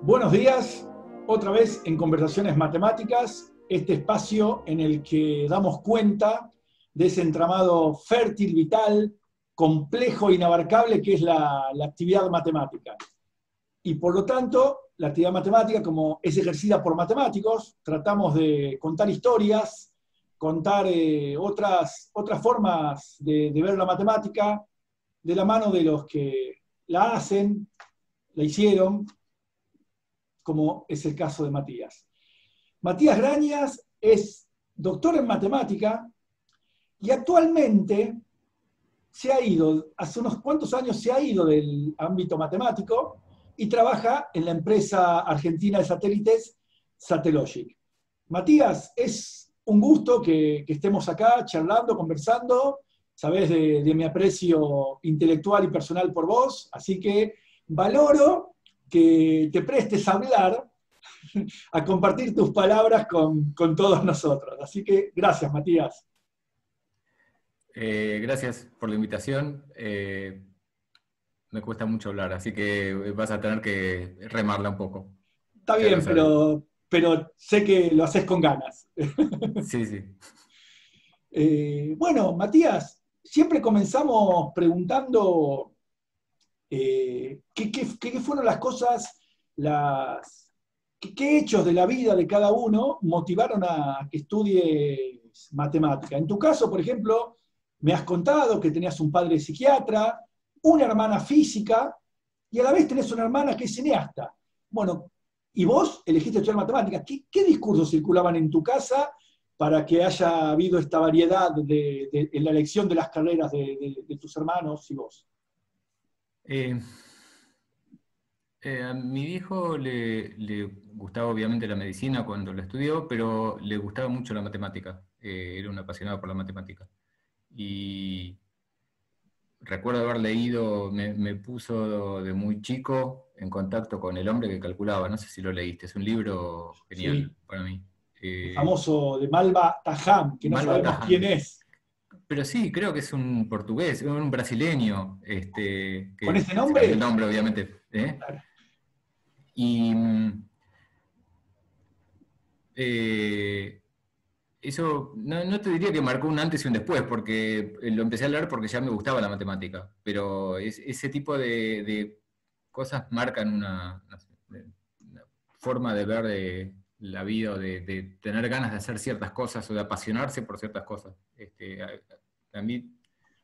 Buenos días, otra vez en Conversaciones Matemáticas, este espacio en el que damos cuenta de ese entramado fértil, vital, complejo e inabarcable que es la actividad matemática. Y por lo tanto, la actividad matemática, como es ejercida por matemáticos, tratamos de contar historias, contar otras formas de ver la matemática de la mano de los que la hacen, la hicieron, como es el caso de Matías. Matías Grañas es doctor en matemática y actualmente se ha ido, hace unos cuantos años se ha ido del ámbito matemático y trabaja en la empresa argentina de satélites Satellogic. Matías, es un gusto que estemos acá charlando, conversando. Sabés de mi aprecio intelectual y personal por vos, así que valoro que te prestes a hablar, a compartir tus palabras con todos nosotros. Así que gracias, Matías. Gracias por la invitación. Me cuesta mucho hablar, así que vas a tener que remarla un poco. Está Ya lo bien, sabes. pero sé que lo haces con ganas. Sí, sí. Bueno, Matías, siempre comenzamos preguntando ¿qué fueron las cosas, qué hechos de la vida de cada uno motivaron a que estudies matemática? En tu caso, por ejemplo, me has contado que tenías un padre psiquiatra, una hermana física, y a la vez tenés una hermana que es cineasta. Bueno, y vos elegiste estudiar matemáticas. ¿Qué discursos circulaban en tu casa para que haya habido esta variedad en la elección de las carreras de tus hermanos y vos? Eh, a mi viejo le gustaba obviamente la medicina cuando la estudió, pero le gustaba mucho la matemática. Era un apasionado por la matemática. Y recuerdo haber leído, me puso de muy chico en contacto con El hombre que calculaba. No sé si lo leíste, es un libro Sí, genial para mí. el famoso de Malva Tajam, que no Malva sabemos quién Tahan. es. Pero sí, creo que es un portugués, un brasileño, ¿Con que ese se cambió el nombre? nombre, obviamente. Claro. Y eh, eso no te diría que marcó un antes y un después, porque lo empecé a leer porque ya me gustaba la matemática, pero ese tipo de cosas marcan una forma de ver la vida, o de tener ganas de hacer ciertas cosas o de apasionarse por ciertas cosas. A mí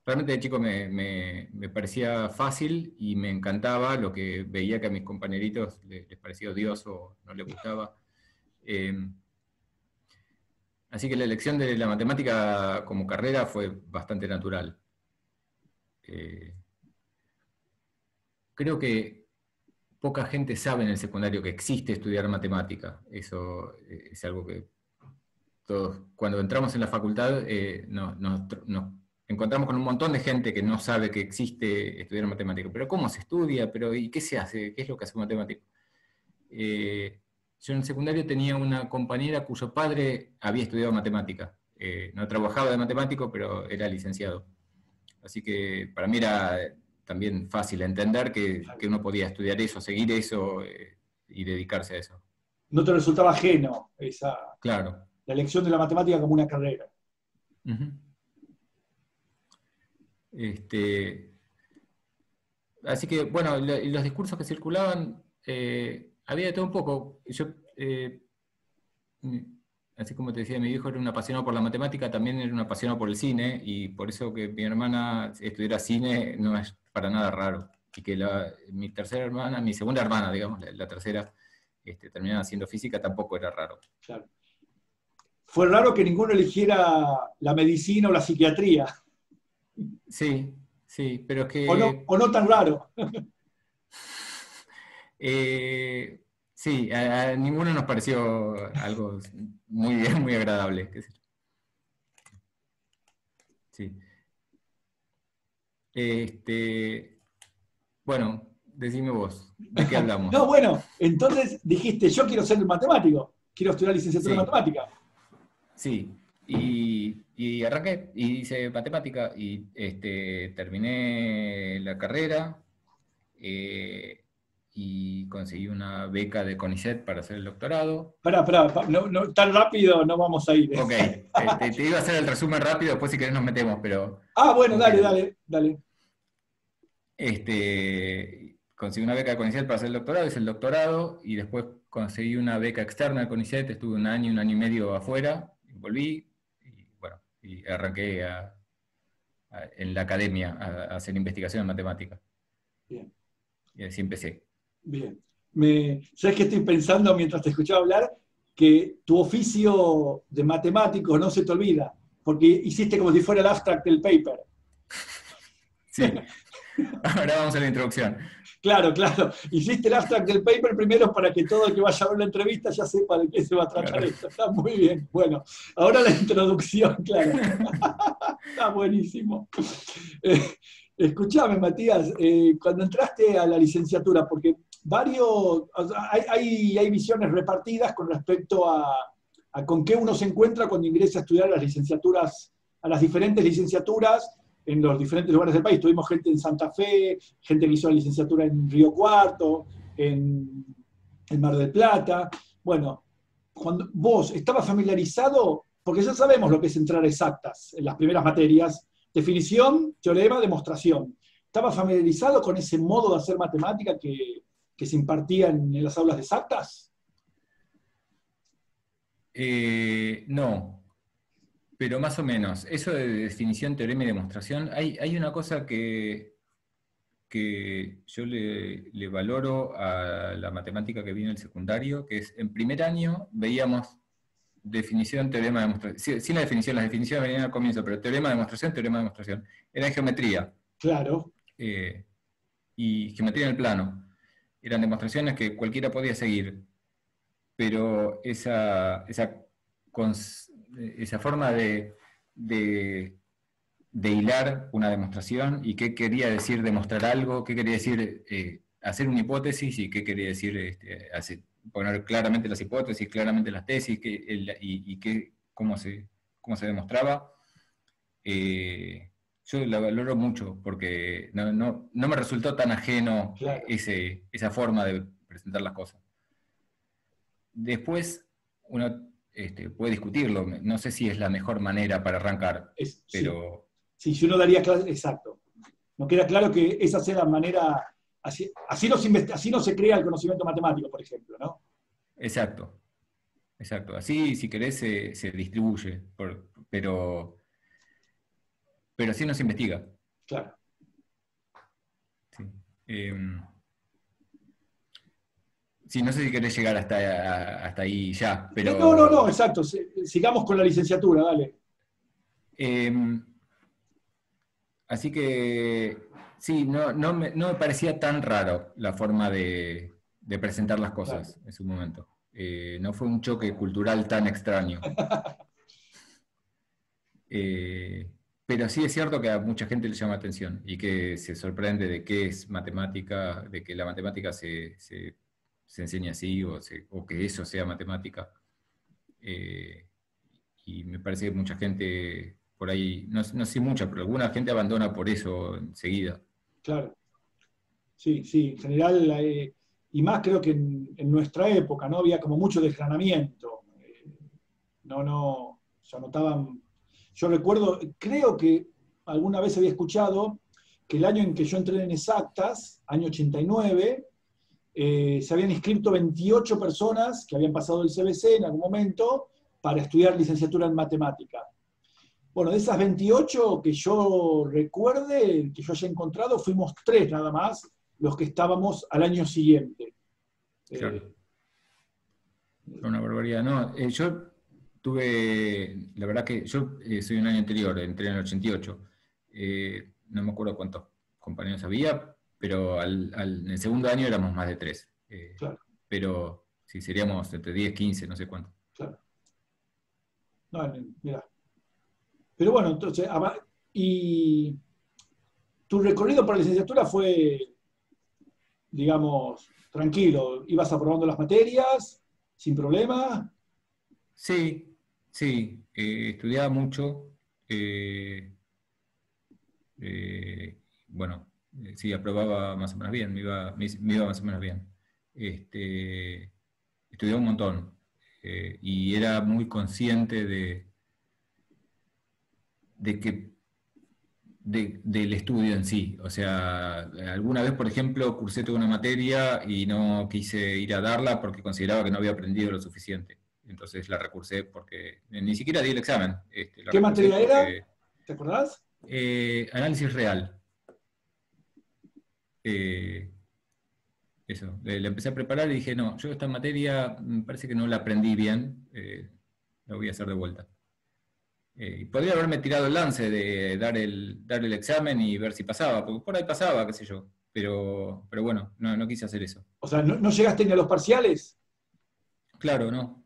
realmente de chico me parecía fácil y me encantaba lo que veía que a mis compañeritos les parecía odioso o no les gustaba. Eh, Así que la elección de la matemática como carrera fue bastante natural. Eh, Creo que poca gente sabe en el secundario que existe estudiar matemática. Eso es algo que todos, cuando entramos en la facultad, nos encontramos con un montón de gente que no sabe que existe estudiar matemática. Pero ¿cómo se estudia? Pero ¿y qué se hace? ¿Qué es lo que hace un matemático? Yo en el secundario tenía una compañera cuyo padre había estudiado matemática. No trabajaba de matemático, pero era licenciado. Así que para mí era también fácil entender que uno podía estudiar eso, seguir eso y dedicarse a eso. No te resultaba ajeno Claro. la elección de la matemática como una carrera. Ujú. Este, Así que, bueno, los discursos que circulaban, había de todo un poco. Yo, así como te decía, mi hijo era un apasionado por la matemática, también era un apasionado por el cine, y por eso que mi hermana estudiara cine no es para nada raro. Y que mi tercera hermana, mi segunda hermana, digamos, la tercera, terminara haciendo física, tampoco era raro. Claro. Fue raro que ninguno eligiera la medicina o la psiquiatría. Sí, sí, pero es que O no tan raro. sí, a ninguno nos pareció algo muy bien, muy agradable. Qué sé yo. Sí. Bueno, decime vos, ¿de qué No, hablamos? bueno, entonces dijiste, yo quiero ser matemático, quiero estudiar licenciatura en Sí, matemática. sí. Y arranqué y hice matemática y terminé la carrera, y conseguí una beca de CONICET para hacer el doctorado. No, tan rápido no vamos a ir. Ok, te iba a hacer el resumen rápido, después si querés nos metemos, pero... Bueno, dale. Conseguí una beca de CONICET para hacer el doctorado, hice el doctorado, y después conseguí una beca externa de CONICET, estuve un año y medio afuera, y volví, y bueno, y arranqué en la academia a hacer investigación en matemática. Bien. Y así empecé. Bien. ¿Sabes qué estoy pensando mientras te escuchaba hablar? Que tu oficio de matemático no se te olvida, porque hiciste como si fuera el abstract del paper. Sí. Ahora vamos a la introducción. Claro. Hiciste el abstract del paper primero para que todo el que vaya a ver la entrevista ya sepa de qué se va a tratar esto. Está muy bien. Bueno, ahora la introducción, claro. Está buenísimo. Escuchame, Matías, cuando entraste a la licenciatura, porque hay visiones repartidas con respecto a con qué uno se encuentra cuando ingresa a estudiar las licenciaturas, a las diferentes licenciaturas en los diferentes lugares del país. Tuvimos gente en Santa Fe, gente que hizo la licenciatura en Río Cuarto, en Mar del Plata. Bueno, cuando vos estabas familiarizado, porque ya sabemos lo que es entrar a exactas en las primeras materias, definición, teorema, demostración. ¿Estabas familiarizado con ese modo de hacer matemática que se impartía en las aulas de exactas? No, pero más o menos. Eso de definición, teorema y demostración, hay una cosa que yo le valoro a la matemática que vi en el secundario, que es, en primer año veíamos definición, teorema, demostración. Sin la definición, las definiciones venían al comienzo, pero teorema, demostración. Era en geometría. Claro. Y geometría en el plano. Eran demostraciones que cualquiera podía seguir, pero esa forma de hilar una demostración y qué quería decir demostrar algo, qué quería decir hacer una hipótesis y qué quería decir poner claramente las hipótesis, claramente las tesis cómo se demostraba. Yo la valoro mucho porque no me resultó tan ajeno, claro, esa forma de presentar las cosas. Después uno puede discutirlo, no sé si es la mejor manera para arrancar, pero... Sí, si uno daría clase, exacto. Nos queda claro que esa sea la manera, así no se crea el conocimiento matemático, por ejemplo, ¿no? Exacto. Así, si querés, se distribuye, pero así no se investiga. Claro. Sí. Sí, no sé si querés llegar hasta ahí ya, pero... No, exacto. Sigamos con la licenciatura, dale. Así que, sí, no me parecía tan raro la forma de presentar las cosas, claro, en su momento. No fue un choque cultural tan extraño. Pero sí es cierto que a mucha gente le llama atención y que se sorprende de qué es matemática, de que la matemática se enseña así o que eso sea matemática. Y me parece que mucha gente por ahí, no sé mucha, pero alguna gente abandona por eso enseguida. Claro. Sí, en general, y más creo que en nuestra época, ¿no? Había como mucho desgranamiento. Se anotaban. Yo recuerdo, creo que alguna vez había escuchado que el año en que yo entré en exactas, año 89, se habían inscrito 28 personas que habían pasado el CBC en algún momento para estudiar licenciatura en matemática. Bueno, de esas 28 que yo recuerde, que yo haya encontrado, fuimos 3 nada más los que estábamos al año siguiente. Claro. Una barbaridad. No, yo tuve, la verdad que yo soy un año anterior, entré en el 88. No me acuerdo cuántos compañeros había, pero en el segundo año éramos más de 3. Claro. Pero sí, seríamos entre 10, 15, no sé cuánto. Claro. No, mira. Pero bueno, entonces, y tu recorrido por la licenciatura fue, digamos, tranquilo. ¿Ibas aprobando las materias sin problema? Sí, estudiaba mucho. Bueno, sí, aprobaba más o menos bien, me iba más o menos bien. estudiaba un montón. Y era muy consciente del estudio en sí. O sea, alguna vez, por ejemplo, cursé toda una materia y no quise ir a darla porque consideraba que no había aprendido lo suficiente. Entonces la recursé porque ni siquiera di el examen. La ¿Qué recursé materia era? porque ¿Te acordás? análisis real. Eh, Eso, la empecé a preparar y dije, no, yo esta materia me parece que no la aprendí bien, la voy a hacer de vuelta. Y podría haberme tirado el lance de dar el examen y ver si pasaba, porque por ahí pasaba, qué sé yo, pero bueno, no quise hacer eso. O sea, ¿no llegaste ni a los parciales? Claro, no.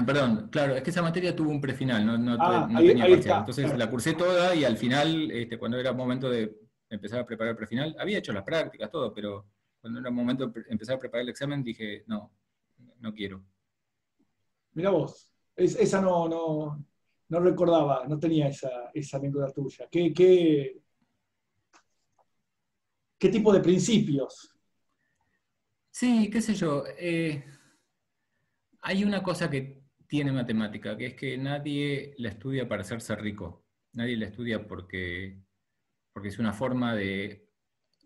Perdón, claro, es que esa materia tuvo un prefinal, Ah, no ahí, tenía ahí parcial. está. Entonces Claro. la cursé toda y al final, cuando era momento de empezar a preparar el prefinal, había hecho las prácticas, todo, pero cuando era momento de empezar a preparar el examen dije, no quiero. Mirá vos, esa no recordaba, no tenía esa anécdota tuya. ¿Qué tipo de principios? Sí, qué sé yo. Hay una cosa que tiene matemática, que es que nadie la estudia para hacerse rico. Nadie la estudia porque es una forma de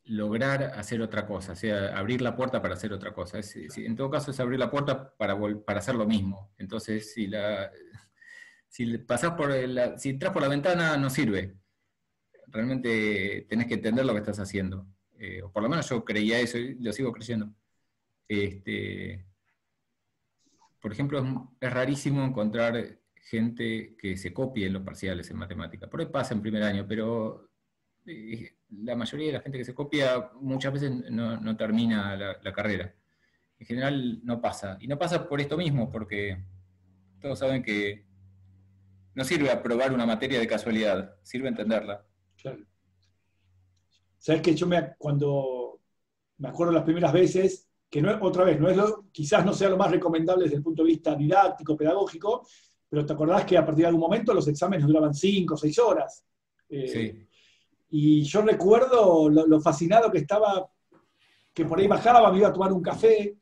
lograr hacer otra cosa, o sea, abrir la puerta para hacer otra cosa. En todo caso es abrir la puerta para hacer lo mismo. Entonces, si pasás si entras por la ventana, no sirve. Realmente tenés que entender lo que estás haciendo. O por lo menos yo creía eso y lo sigo creyendo. Este, por ejemplo, es rarísimo encontrar gente que se copie en los parciales en matemática. Por ahí pasa en primer año, pero la mayoría de la gente que se copia muchas veces no termina la carrera. En general no pasa. Y no pasa por esto mismo, porque todos saben que no sirve aprobar una materia de casualidad, sirve entenderla. Claro. Sabes que cuando me acuerdo las primeras veces, que otra vez, quizás no sea lo más recomendable desde el punto de vista didáctico, pedagógico, pero te acordás que a partir de algún momento los exámenes duraban 5 o 6 horas. Eh, Sí, y yo recuerdo lo fascinado que estaba, que por ahí bajaba, me iba a tomar un café,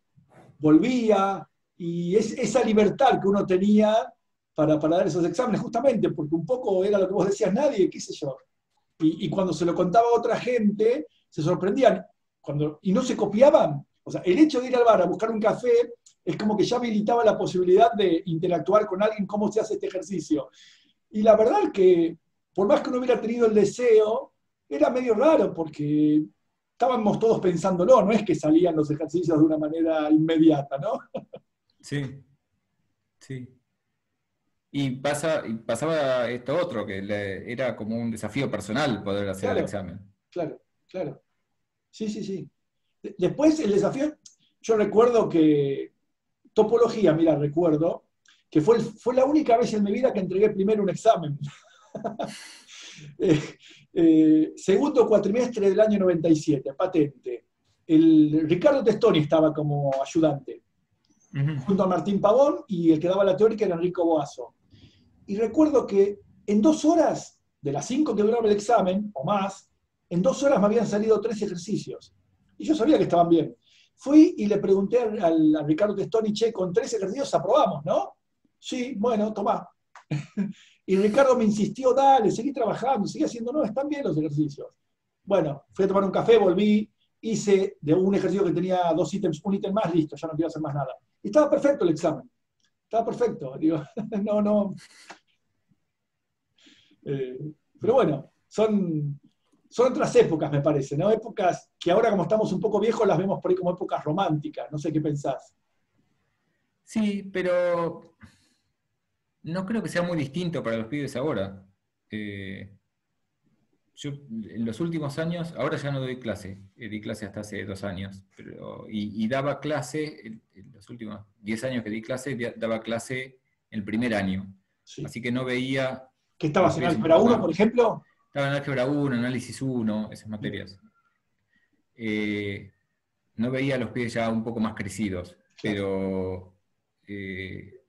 volvía, y esa libertad que uno tenía para dar esos exámenes, justamente, porque un poco era lo que vos decías, nadie, qué sé yo. Y cuando se lo contaba a otra gente, se sorprendían. Y no se copiaban. O sea, el hecho de ir al bar a buscar un café es como que ya habilitaba la posibilidad de interactuar con alguien, cómo se hace este ejercicio. Y la verdad es que, por más que uno hubiera tenido el deseo, era medio raro porque estábamos todos pensándolo, no es que salían los ejercicios de una manera inmediata, ¿no? sí, sí. Y pasaba esto otro, que era como un desafío personal poder hacer el Claro, examen. claro, claro. Sí, sí, sí. Después el desafío, yo recuerdo que topología, mira, recuerdo que fue la única vez en mi vida que entregué primero un examen. Eh, segundo cuatrimestre del año 97, patente. Ricardo Testoni estaba como ayudante, Ujú. junto a Martín Pavón, y el que daba la teórica era Enrico Boazo. Y recuerdo que en 2 horas, de las 5 que duraba el examen, o más, en 2 horas me habían salido 3 ejercicios. Y yo sabía que estaban bien. Fui y le pregunté a Ricardo Testoni, che, con 3 ejercicios aprobamos, ¿no? Sí, bueno, tomá. Y Ricardo me insistió, dale, seguí trabajando, seguí haciendo, no, están bien los ejercicios. Bueno, fui a tomar un café, volví, hice de un ejercicio que tenía 2 ítems, un ítem más, listo, ya no quiero hacer más nada. Y estaba perfecto el examen, estaba perfecto. Digo, no. Eh, pero bueno, son otras épocas, me parece, ¿no? Épocas que ahora, como estamos un poco viejos, las vemos por ahí como épocas románticas. No sé qué pensás. Sí, pero no creo que sea muy distinto para los pibes ahora. Eh, yo en los últimos años, ahora ya no doy clase, di clase hasta hace 2 años, y daba clase, en los últimos 10 años que di clase, daba clase el primer año. Sí. Así que no veía ¿Qué a los estabas en pibes un álgebra poco 1, más. por ejemplo? Estaba en álgebra 1, análisis 1, esas materias. Eh, no veía a los pibes ya un poco más crecidos, Claro. pero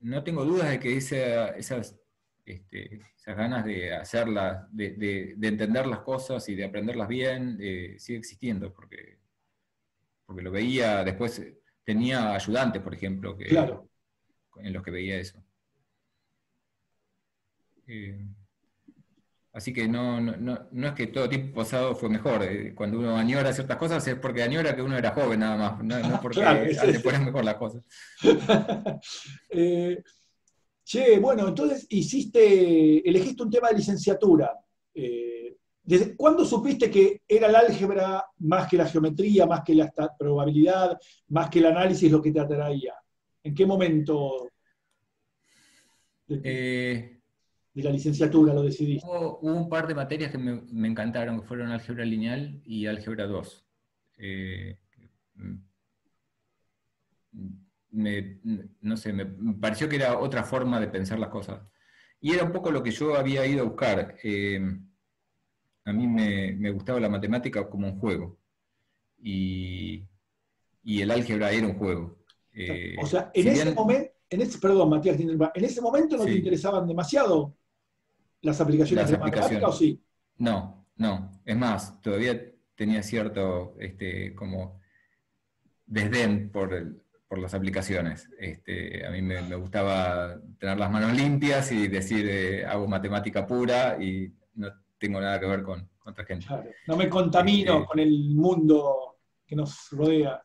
no tengo dudas de que esas ganas de hacerlas, de entender las cosas y de aprenderlas bien, sigue existiendo, porque lo veía después. tenía ayudantes, por ejemplo, Claro. en los que veía eso. Así que no es que todo tiempo pasado fue mejor. Cuando uno añora ciertas cosas es porque añora que uno era joven nada más, no Claro, porque antes fueran mejor las cosas. Eh, Che, bueno, entonces elegiste un tema de licenciatura. ¿Desde cuándo supiste que era el álgebra más que la geometría, más que la probabilidad, más que el análisis lo que te atraía? ¿En qué momento de, Eh, de la licenciatura lo decidiste? hubo un par de materias que me encantaron, que fueron álgebra lineal y álgebra 2. Eh, me, no sé, me pareció que era otra forma de pensar las cosas. Y era un poco lo que yo había ido a buscar. A mí me gustaba la matemática como un juego. Y, y el álgebra era un juego. O sea, en Si ese bien, momento, perdón, Matías, en ese momento no te sí, interesaban demasiado las aplicaciones las de la matemática, ¿o aplicaciones. sí? No. Es más, todavía tenía cierto como desdén por las aplicaciones. A mí me gustaba tener las manos limpias y decir, hago matemática pura y no tengo nada que ver con otra gente. Claro, no me contamino Este, con el mundo que nos rodea.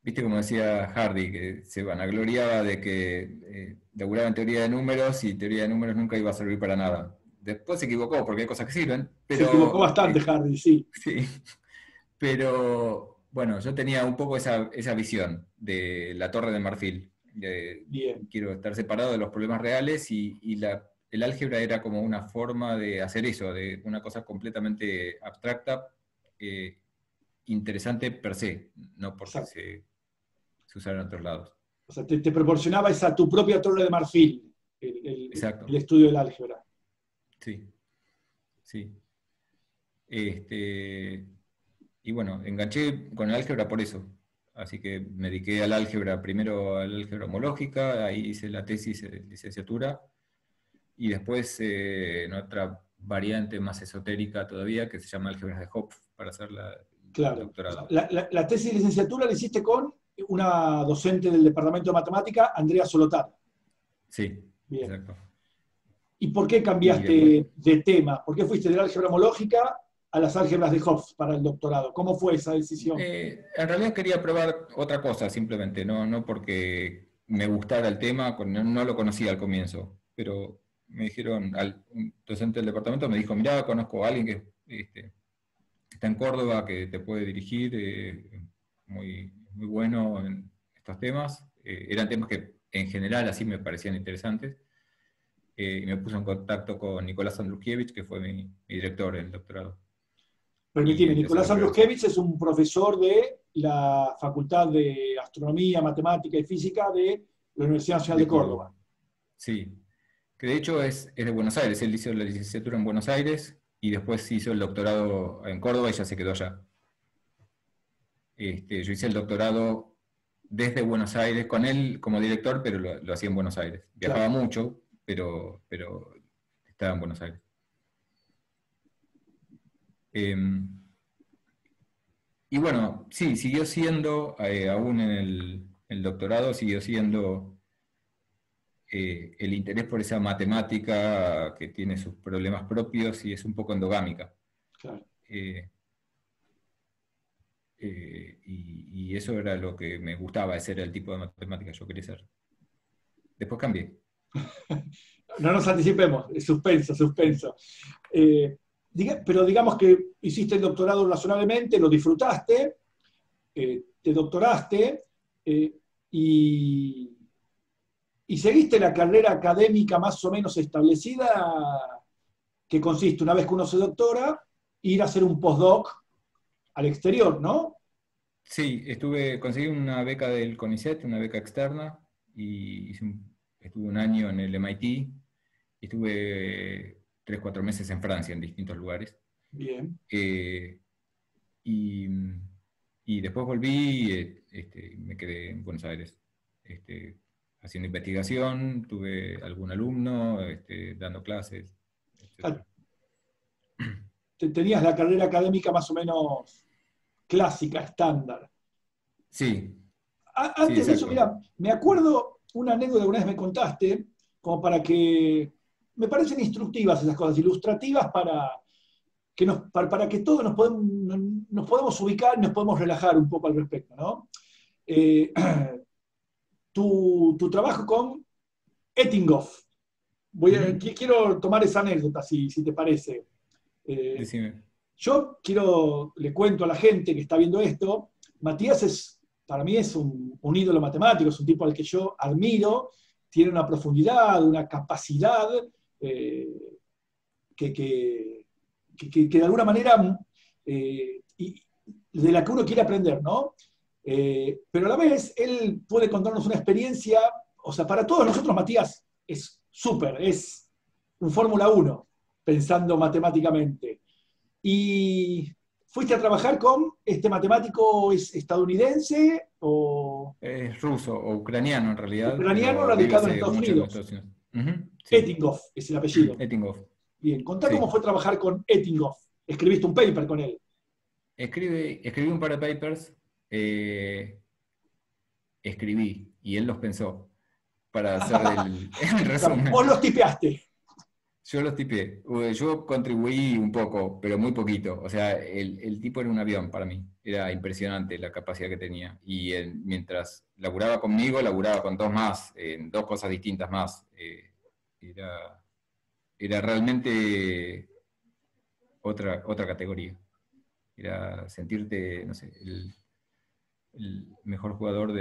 Viste como decía Hardy, que se vanagloriaba de que laburaba en teoría de números y teoría de números nunca iba a servir para nada. Después se equivocó porque hay cosas que sirven, Se equivocó pero bastante, Hardy, sí. sí. Pero bueno, yo tenía un poco esa visión de la Torre de Marfil. Bien. Quiero estar separado de los problemas reales y el álgebra era como una forma de hacer eso, de una cosa completamente abstracta, eh, interesante per se, no porque Exacto. se usara en otros lados. O sea, te proporcionaba tu propia torre de marfil, Exacto, el estudio del álgebra. sí, sí. Este, y bueno, enganché con el álgebra por eso. Así que me dediqué al álgebra, primero al álgebra homológica, ahí hice la tesis de licenciatura, y después en otra variante más esotérica todavía, que se llama álgebras de Hopf, para hacer el Claro. O sea, doctorado. la tesis de licenciatura la hiciste con una docente del Departamento de Matemática, Andrea Solotár. Sí, Bien. exacto. ¿Y por qué Y después, cambiaste de tema? ¿Por qué fuiste de la álgebra homológica a las álgebras de Hopf para el doctorado? ¿Cómo fue esa decisión? en realidad quería probar otra cosa, simplemente, no porque me gustara el tema, no lo conocía al comienzo, pero me dijeron, un docente del departamento me dijo, mirá, conozco a alguien que está en Córdoba, que te puede dirigir, muy bueno en estos temas. Eran temas que en general así me parecían interesantes. Y me puso en contacto con Nicolás Andrukiewicz, que fue mi director en el doctorado. Y Permitime, empezó Nicolás la prueba. Andruskevich es un profesor de la Facultad de Astronomía, Matemática y Física de la Universidad Nacional De de Córdoba. Córdoba. Sí, que de hecho es de Buenos Aires. Él hizo la licenciatura en Buenos Aires y después hizo el doctorado en Córdoba y ya se quedó allá. Yo hice el doctorado desde Buenos Aires con él como director, pero lo hacía en Buenos Aires. Viajaba Claro. mucho, pero estaba en Buenos Aires. Y bueno, sí, siguió siendo, aún en el doctorado, siguió siendo el interés por esa matemática que tiene sus problemas propios y es un poco endogámica. Claro. Eh, y eso era lo que me gustaba, ese era el tipo de matemática que yo quería hacer. Después cambié. No nos anticipemos, suspenso, suspenso. Pero digamos que hiciste el doctorado razonablemente, lo disfrutaste, te doctoraste eh, y, y seguiste la carrera académica más o menos establecida, que consiste, una vez que uno se doctora, ir a hacer un postdoc al exterior, ¿no? Sí, conseguí una beca del CONICET, una beca externa, y estuve un año en el MIT, y estuve 3, 4 meses en Francia, en distintos lugares. Bien. Eh, y, y después volví y me quedé en Buenos Aires, haciendo investigación, tuve algún alumno, dando clases, etc. Tenías la carrera académica más o menos clásica, estándar. Sí, Sí, Antes de eso, exacto. mira, me acuerdo una anécdota que una vez me contaste, como para que, me parecen instructivas esas cosas, ilustrativas para que todos nos podemos ubicar y nos podemos relajar un poco al respecto, ¿no? Eh, tu trabajo con Ettinghoff. Ujú. Quiero tomar esa anécdota, si te parece. Eh, Decime. le cuento a la gente que está viendo esto, Matías para mí es un ídolo matemático, es un tipo al que yo admiro, tiene una profundidad, una capacidad eh, que, que, que de alguna manera de la que uno quiere aprender, ¿no? Pero a la vez él puede contarnos una experiencia, o sea, para todos nosotros Matías es súper, es un Fórmula 1, pensando matemáticamente. Y fuiste a trabajar con este matemático es estadounidense o Es ruso o ucraniano en realidad, ucraniano pero vive radicado en hace Estados mucho en Unidos. Estados Unidos. Ujú, sí, Ettinghoff es el apellido. Ettinghoff. Bien, contá cómo Sí. fue trabajar con Ettinghoff. Escribiste un paper con él. Escribí un par de papers, eh, escribí y él los pensó para hacer el O sea, vos resumen. los tipeaste. Yo los tipié. Yo contribuí un poco, pero muy poquito. O sea, el tipo era un avión para mí. Era impresionante la capacidad que tenía. Y mientras laburaba conmigo, laburaba con dos más, en dos cosas distintas más. Era, era realmente otra categoría. Era sentirte, no sé, el mejor jugador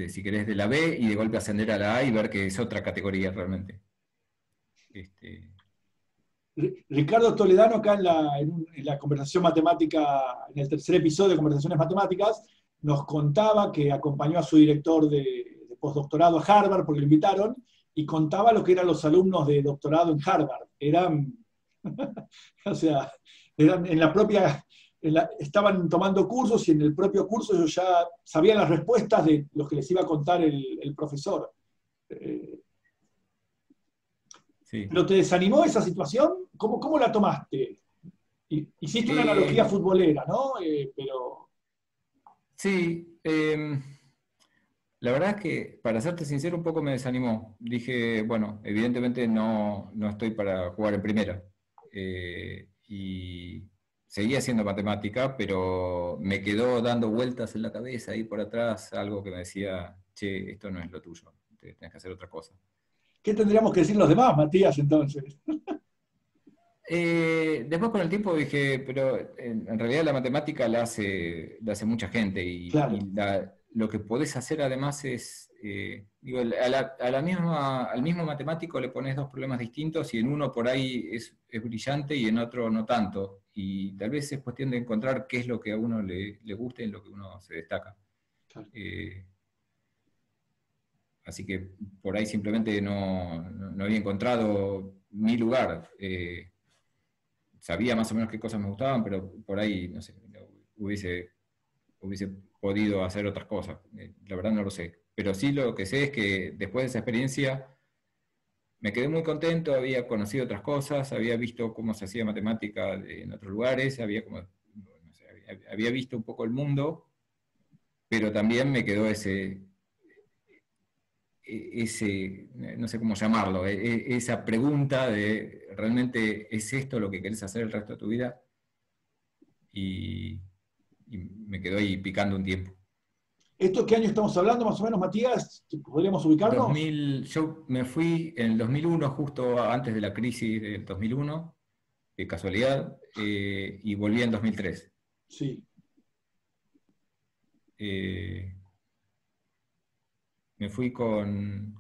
si querés, de la B y de golpe ascender a la A y ver que es otra categoría realmente. Este, Ricardo Toledano, acá en la conversación matemática, en el tercer episodio de Conversaciones Matemáticas, nos contaba que acompañó a su director de postdoctorado a Harvard, porque lo invitaron, y contaba lo que eran los alumnos de doctorado en Harvard. Eran, o sea, eran en la propia, estaban tomando cursos y en el propio curso ellos ya sabían las respuestas de los que les iba a contar el profesor. Eh, sí. ¿Pero te desanimó esa situación? ¿Cómo la tomaste? Hiciste una analogía Eh, futbolera, ¿no? Pero sí, la verdad es que, para serte sincero, un poco me desanimó. Dije, bueno, evidentemente no estoy para jugar en primera. Y seguía haciendo matemática, pero me quedó dando vueltas en la cabeza ahí por atrás algo que me decía, che, esto no es lo tuyo, tenés que hacer otra cosa. ¿qué tendríamos que decir los demás, Matías, entonces? Después con el tiempo dije, pero en realidad la matemática la hace mucha gente Claro, lo que podés hacer además es, digo, al mismo matemático le pones dos problemas distintos y en uno por ahí es brillante y en otro no tanto. Y tal vez es cuestión de encontrar qué es lo que a uno le gusta y en lo que uno se destaca. claro. Eh, Así que por ahí simplemente no había encontrado mi lugar. Sabía más o menos qué cosas me gustaban, pero por ahí, no sé, hubiese podido hacer otras cosas. La verdad no lo sé. Pero sí lo que sé es que después de esa experiencia me quedé muy contento, había conocido otras cosas, había visto cómo se hacía matemática en otros lugares, no sé, había visto un poco el mundo, pero también me quedó no sé cómo llamarlo, esa pregunta de, ¿realmente es esto lo que querés hacer el resto de tu vida? Y, y me quedó ahí picando un tiempo. ¿Esto qué año estamos hablando, más o menos, Matías? ¿Podríamos ubicarnos? Yo me fui en el 2001, justo antes de la crisis del 2001, de casualidad, y volví en 2003. Sí. Eh, Me fui con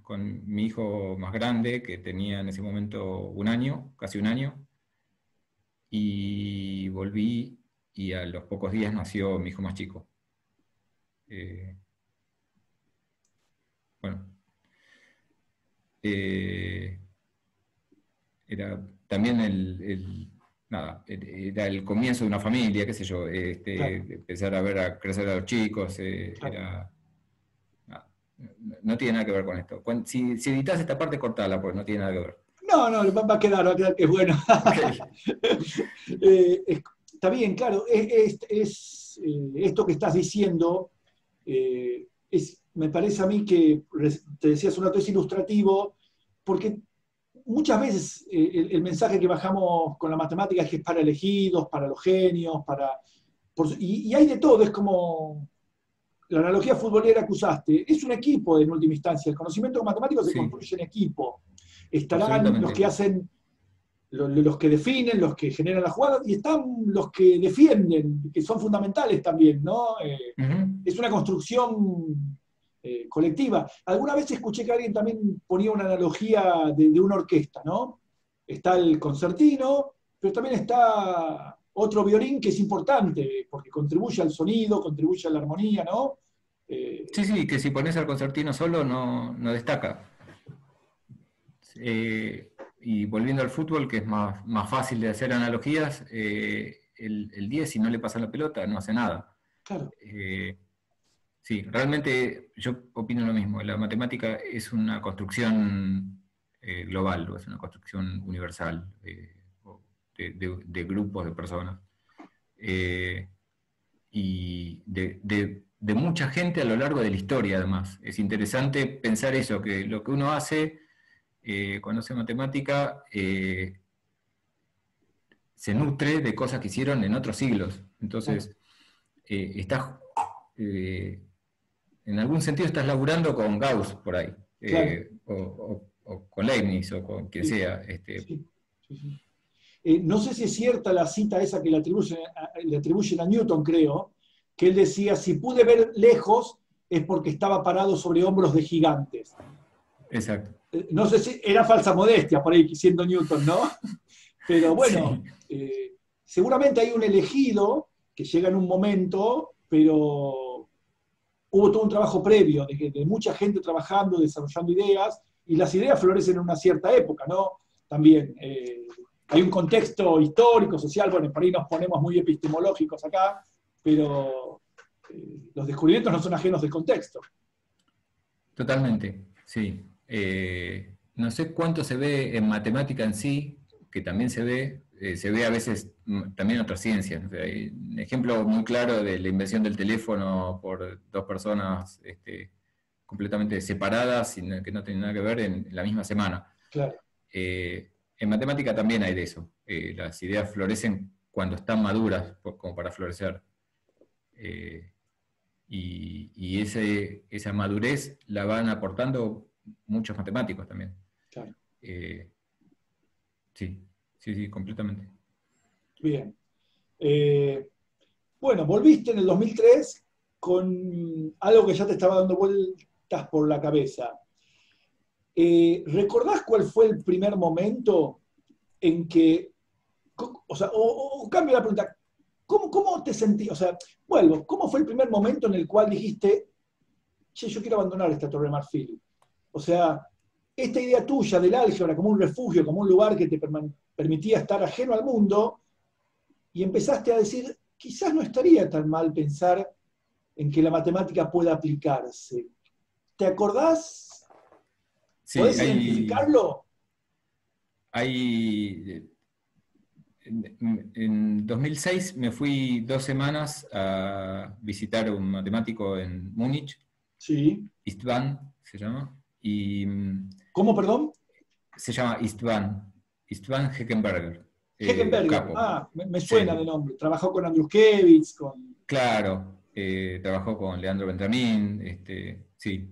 mi hijo más grande, que tenía en ese momento un año, casi un año, y volví y a los pocos días nació mi hijo más chico. Eh, bueno, eh, era también nada, era el comienzo de una familia, qué sé yo, Claro, empezar a ver a crecer a los chicos, claro. nada, no tiene nada que ver con esto. Si editas esta parte, cortala, porque no tiene nada que ver. No, no, va a quedar que es bueno. Ok. Está bien, claro. Esto que estás diciendo Me parece a mí que, te decía hace un rato, es ilustrativo, porque muchas veces el mensaje que bajamos con la matemática es que es para elegidos, para los genios, y hay de todo, es como la analogía futbolera que usaste, es un equipo en última instancia, el conocimiento matemático se Sí, construye en equipo. Estarán los que absolutamente. hacen, los que definen, los que generan las jugadas, y están los que defienden, que son fundamentales también, ¿no? Ujú. Es una construcción colectiva. Alguna vez escuché que alguien también ponía una analogía de una orquesta, ¿no? Está el concertino, pero también está otro violín que es importante, porque contribuye al sonido, contribuye a la armonía, ¿no? Sí, sí, que si pones al concertino solo no destaca. Y volviendo al fútbol, que es más fácil de hacer analogías, el 10, si no le pasa la pelota, no hace nada. Claro, Eh, sí, realmente yo opino lo mismo. La matemática es una construcción global, o es una construcción universal o de grupos de personas. Eh, y de mucha gente a lo largo de la historia, además. Es interesante pensar eso, que lo que uno hace cuando hace matemática se nutre de cosas que hicieron en otros siglos. claro, Entonces, estás, eh, en algún sentido estás laburando con Gauss por ahí, claro. o con Leibniz, o con quien Sí, sea. sí, sí, sí. No sé si es cierta la cita esa que le atribuyen a Newton, creo, que él decía, si pude ver lejos es porque estaba parado sobre hombros de gigantes. Exacto. No sé si era falsa modestia por ahí siendo Newton, ¿no? Pero Sí, bueno, seguramente hay un elegido que llega en un momento, pero hubo todo un trabajo previo de mucha gente trabajando, desarrollando ideas, y las ideas florecen en una cierta época, ¿no? También hay un contexto histórico, social, bueno, por ahí nos ponemos muy epistemológicos acá, pero los descubrimientos no son ajenos del contexto. totalmente, sí. No sé cuánto se ve en matemática en sí, que también se ve a veces también en otras ciencias. O sea, hay un ejemplo muy claro de la invención del teléfono por dos personas completamente separadas, que no tienen nada que ver en la misma semana. Claro, En matemática también hay de eso. Las ideas florecen cuando están maduras, como para florecer. Eh, esa madurez la van aportando muchos matemáticos también. claro. Eh, sí, sí, sí, completamente. Bien. Eh, bueno, volviste en el 2003 con algo que ya te estaba dando vueltas por la cabeza. ¿Recordás cuál fue el primer momento en que, o sea, o cambio la pregunta, ¿cómo te sentí? O sea, vuelvo, ¿cómo fue el primer momento en el cual dijiste, che, yo quiero abandonar esta Torre de Marfil? O sea, esta idea tuya del álgebra como un refugio, como un lugar que te permitía estar ajeno al mundo, y empezaste a decir, quizás no estaría tan mal pensar en que la matemática pueda aplicarse. ¿Te acordás? Sí, ¿Podés identificarlo? hay en 2006 me fui 2 semanas a visitar a un matemático en Múnich, Sí. Istvan se llama, y ¿Cómo, perdón? se llama Istvan Heckenberger, un Heckenberger. capo. Ah, me suena de Sí, nombre. Trabajó con Andruszkiewicz, con... claro, trabajó con Leandro Benjamín, sí,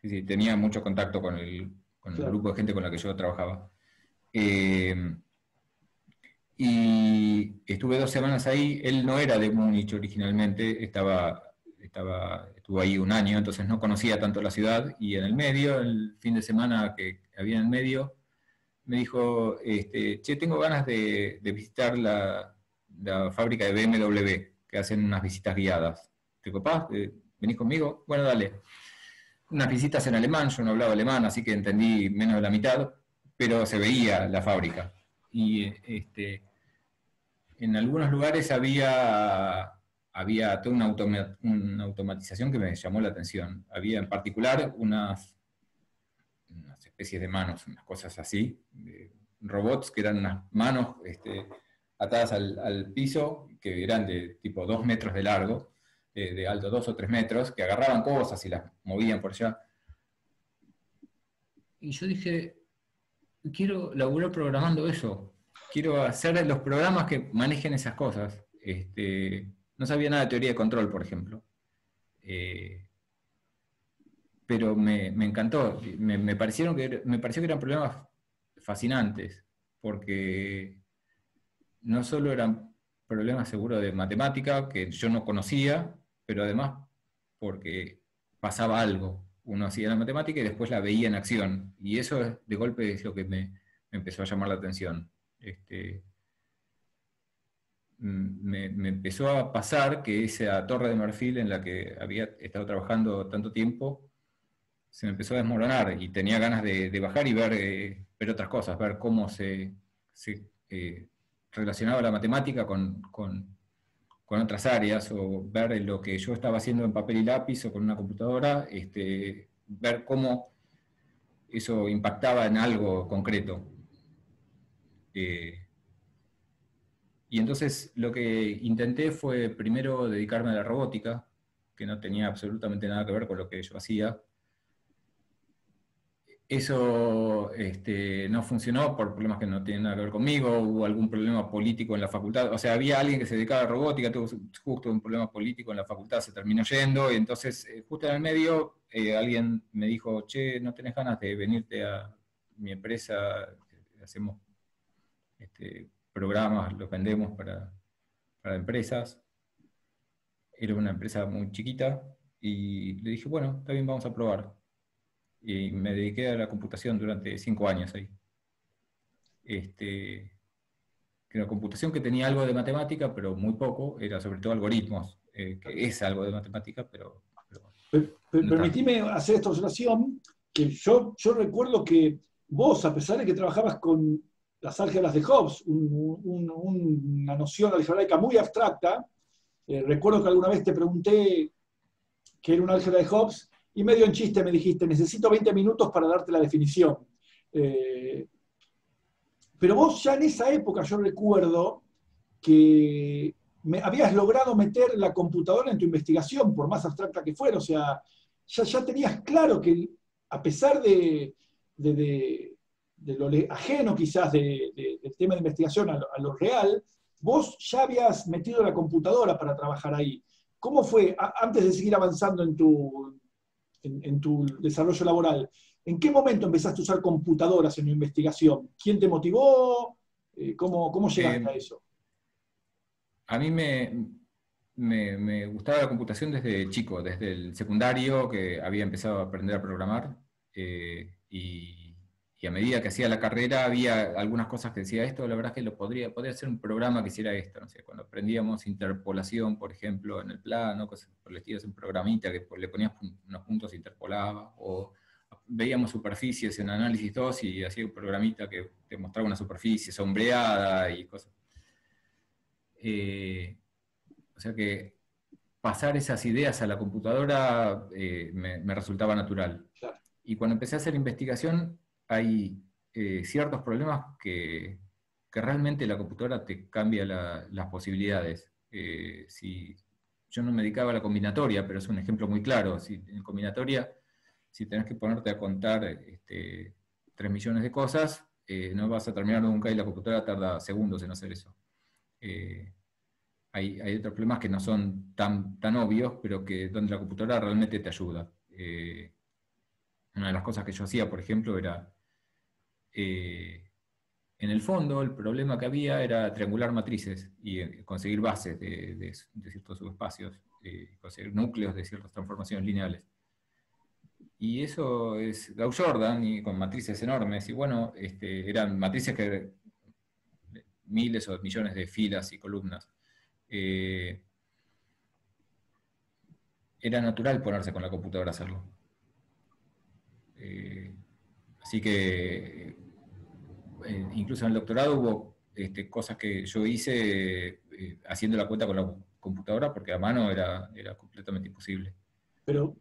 sí, sí, tenía mucho contacto con el Claro, grupo de gente con la que yo trabajaba. Eh, y estuve 2 semanas ahí. Él no era de Múnich originalmente, estuvo ahí un año, entonces no conocía tanto la ciudad. Y en el medio, el fin de semana que había en el medio, me dijo, che, tengo ganas de visitar la fábrica de BMW, que hacen unas visitas guiadas. ¿Te copás? ¿Venís conmigo? Bueno, dale. Unas visitas en alemán, yo no hablaba alemán, así que entendí menos de la mitad, pero se veía la fábrica. Y en algunos lugares había toda una automatización que me llamó la atención. Había en particular unas especies de manos, unas cosas así, robots que eran unas manos atadas al piso, que eran de tipo 2 metros de largo, de alto, 2 o 3 metros, que agarraban cosas y las movían por allá. Y yo dije, quiero laburar programando eso. Quiero hacer los programas que manejen esas cosas. No sabía nada de teoría de control, por ejemplo. Pero me encantó. Me pareció que eran problemas fascinantes, porque no solo eran problemas seguros de matemática, que yo no conocía, pero además porque pasaba algo. Uno hacía la matemática y después la veía en acción. Y eso de golpe es lo que me empezó a llamar la atención. Me empezó a pasar que esa torre de marfil en la que había estado trabajando tanto tiempo se me empezó a desmoronar y tenía ganas de bajar y ver otras cosas, ver cómo se relacionaba la matemática con otras áreas, o ver lo que yo estaba haciendo en papel y lápiz o con una computadora, ver cómo eso impactaba en algo concreto. Y entonces lo que intenté fue primero dedicarme a la robótica, que no tenía absolutamente nada que ver con lo que yo hacía. Eso no funcionó por problemas que no tienen nada que ver conmigo, hubo algún problema político en la facultad, o sea, había alguien que se dedicaba a robótica, tuvo justo un problema político en la facultad, se terminó yendo, y entonces justo en el medio alguien me dijo, che, ¿no tenés ganas de venirte a mi empresa? Hacemos programas, los vendemos para empresas. Era una empresa muy chiquita, y le dije, bueno, está bien, vamos a probar. Y me dediqué a la computación durante 5 años ahí. Que era computación que tenía algo de matemática, pero muy poco, era sobre todo algoritmos, que es algo de matemática, pero no permitime hacer esta observación, que yo recuerdo que vos, a pesar de que trabajabas con las álgebras de Hobbes, una noción algebraica muy abstracta, recuerdo que alguna vez te pregunté qué era una álgebra de Hobbes, y medio en chiste me dijiste, necesito 20 minutos para darte la definición. Pero vos ya en esa época, yo recuerdo que habías logrado meter la computadora en tu investigación, por más abstracta que fuera, o sea, ya tenías claro que a pesar de lo ajeno quizás del tema de investigación a lo real, vos ya habías metido la computadora para trabajar ahí. ¿Cómo fue, antes de seguir avanzando en tu desarrollo laboral, en qué momento empezaste a usar computadoras en tu investigación? ¿Quién te motivó? ¿Cómo llegaste a eso? A mí me gustaba la computación desde chico, desde el secundario, que había empezado a aprender a programar, y a medida que hacía la carrera había algunas cosas que decía, esto la verdad es que podría ser un programa que hiciera esto, no sé, cuando aprendíamos interpolación, por ejemplo, en el plano, cosas por el estilo, un programita que le ponías unos puntos e interpolaba, o veíamos superficies en análisis 2 y hacía un programita que te mostraba una superficie sombreada y cosas. O sea que pasar esas ideas a la computadora me resultaba natural. Claro. Y cuando empecé a hacer investigación, hay ciertos problemas que realmente la computadora te cambia las posibilidades. Si yo no me dedicaba a la combinatoria, pero es un ejemplo muy claro. En combinatoria, si tenés que ponerte a contar 3 millones de cosas, no vas a terminar nunca, y la computadora tarda segundos en hacer eso. Hay otros problemas que no son tan obvios, pero donde la computadora realmente te ayuda. Una de las cosas que yo hacía, por ejemplo, era, en el fondo, el problema que había era triangular matrices y conseguir bases de ciertos subespacios, conseguir núcleos de ciertas transformaciones lineales. Y eso es Gauss-Jordan, y con matrices enormes, y bueno, eran matrices que miles o millones de filas y columnas. Era natural ponerse con la computadora a hacerlo. Así que incluso en el doctorado hubo cosas que yo hice haciendo la cuenta con la computadora, porque a mano era completamente imposible. Pero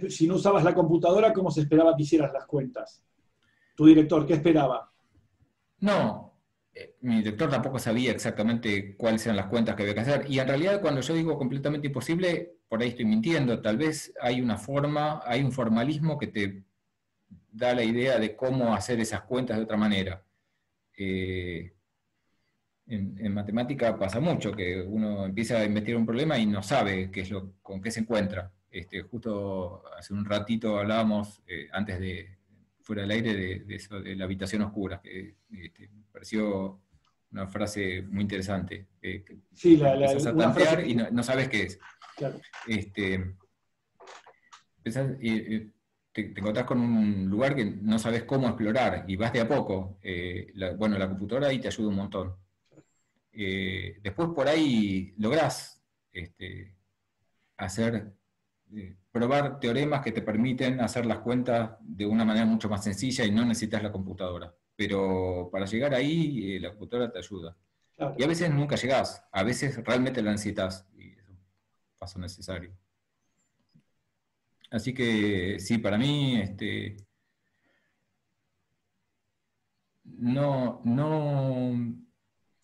si no usabas la computadora, ¿cómo se esperaba que hicieras las cuentas? ¿Tu director qué esperaba? No, mi director tampoco sabía exactamente cuáles eran las cuentas que había que hacer. Y en realidad cuando yo digo completamente imposible, por ahí estoy mintiendo. Tal vez hay una forma, hay un formalismo que te da la idea de cómo hacer esas cuentas de otra manera. En matemática pasa mucho, que uno empieza a investigar un problema y no sabe con qué se encuentra. Justo hace un ratito hablábamos, antes de, fuera del aire, de eso de la habitación oscura, que me pareció una frase muy interesante. Sí, Empezás a una frase tantear y no sabes qué es. claro. Te encontrás con un lugar que no sabes cómo explorar y vas de a poco. Bueno, la computadora ahí te ayuda un montón. Después por ahí lográs probar teoremas que te permiten hacer las cuentas de una manera mucho más sencilla y no necesitas la computadora. Pero para llegar ahí, la computadora te ayuda. Claro. Y a veces nunca llegás, a veces realmente la necesitas, y es un paso necesario. Así que sí, para mí no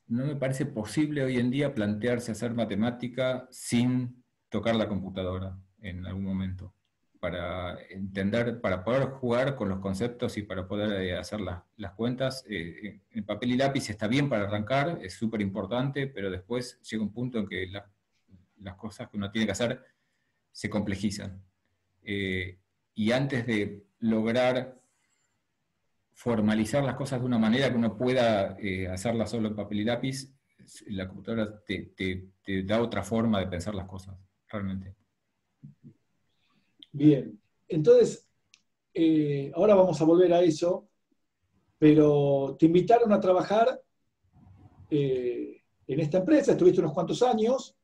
me parece posible hoy en día plantearse hacer matemática sin tocar la computadora en algún momento, para entender, para poder jugar con los conceptos y para poder hacer las cuentas. En papel y lápiz está bien para arrancar, es súper importante, pero después llega un punto en que las cosas que uno tiene que hacer se complejizan. Y antes de lograr formalizar las cosas de una manera que uno pueda hacerlas solo en papel y lápiz, la computadora te da otra forma de pensar las cosas, realmente. Bien, entonces, ahora vamos a volver a eso, pero te invitaron a trabajar en esta empresa, estuviste unos cuantos años,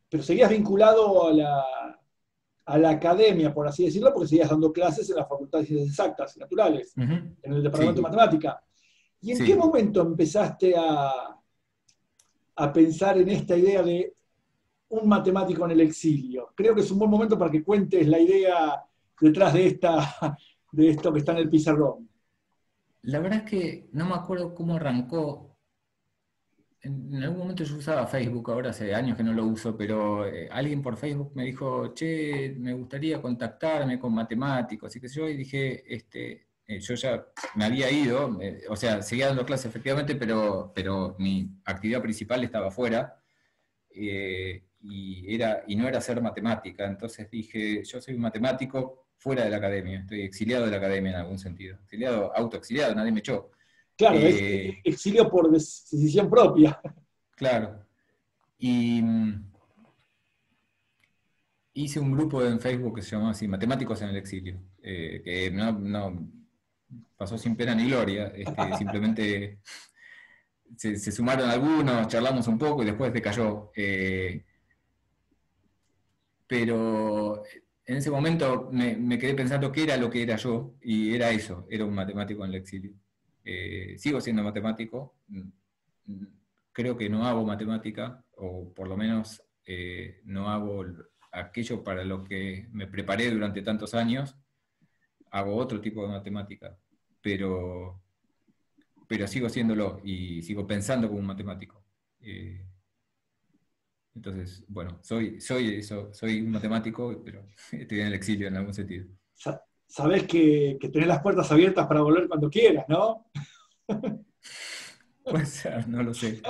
pero seguías vinculado a la academia, por así decirlo, porque seguías dando clases en la Facultad de Ciencias Exactas y Naturales, en el Departamento Sí. de Matemática. ¿Y en qué momento empezaste a pensar en esta idea de un matemático en el exilio? Creo que es un buen momento para que cuentes la idea detrás de esto que está en el pizarrón. La verdad es que no me acuerdo cómo arrancó. En algún momento yo usaba Facebook, ahora hace años que no lo uso, pero alguien por Facebook me dijo, che, me gustaría contactarme con matemáticos, y qué sé yo, y dije, yo ya me había ido, o sea, seguía dando clases efectivamente, pero mi actividad principal estaba afuera, y no era hacer matemática, entonces dije, yo soy un matemático fuera de la academia, estoy exiliado de la academia en algún sentido, exiliado, autoexiliado, nadie me echó. Claro, es exilio por decisión propia. Claro. Y hice un grupo en Facebook que se llamaba así, Matemáticos en el Exilio, que no pasó sin pena ni gloria, simplemente se sumaron algunos, charlamos un poco y después decayó. Pero en ese momento me quedé pensando qué era lo que era yo, y era eso, era un matemático en el exilio. Sigo siendo matemático, creo que no hago matemática, o por lo menos no hago aquello para lo que me preparé durante tantos años, hago otro tipo de matemática, pero sigo haciéndolo y sigo pensando como un matemático. Entonces, bueno, soy eso, soy un matemático, pero estoy en el exilio en algún sentido. Sabés que tenés las puertas abiertas para volver cuando quieras, ¿no? Puede ser, no lo sé.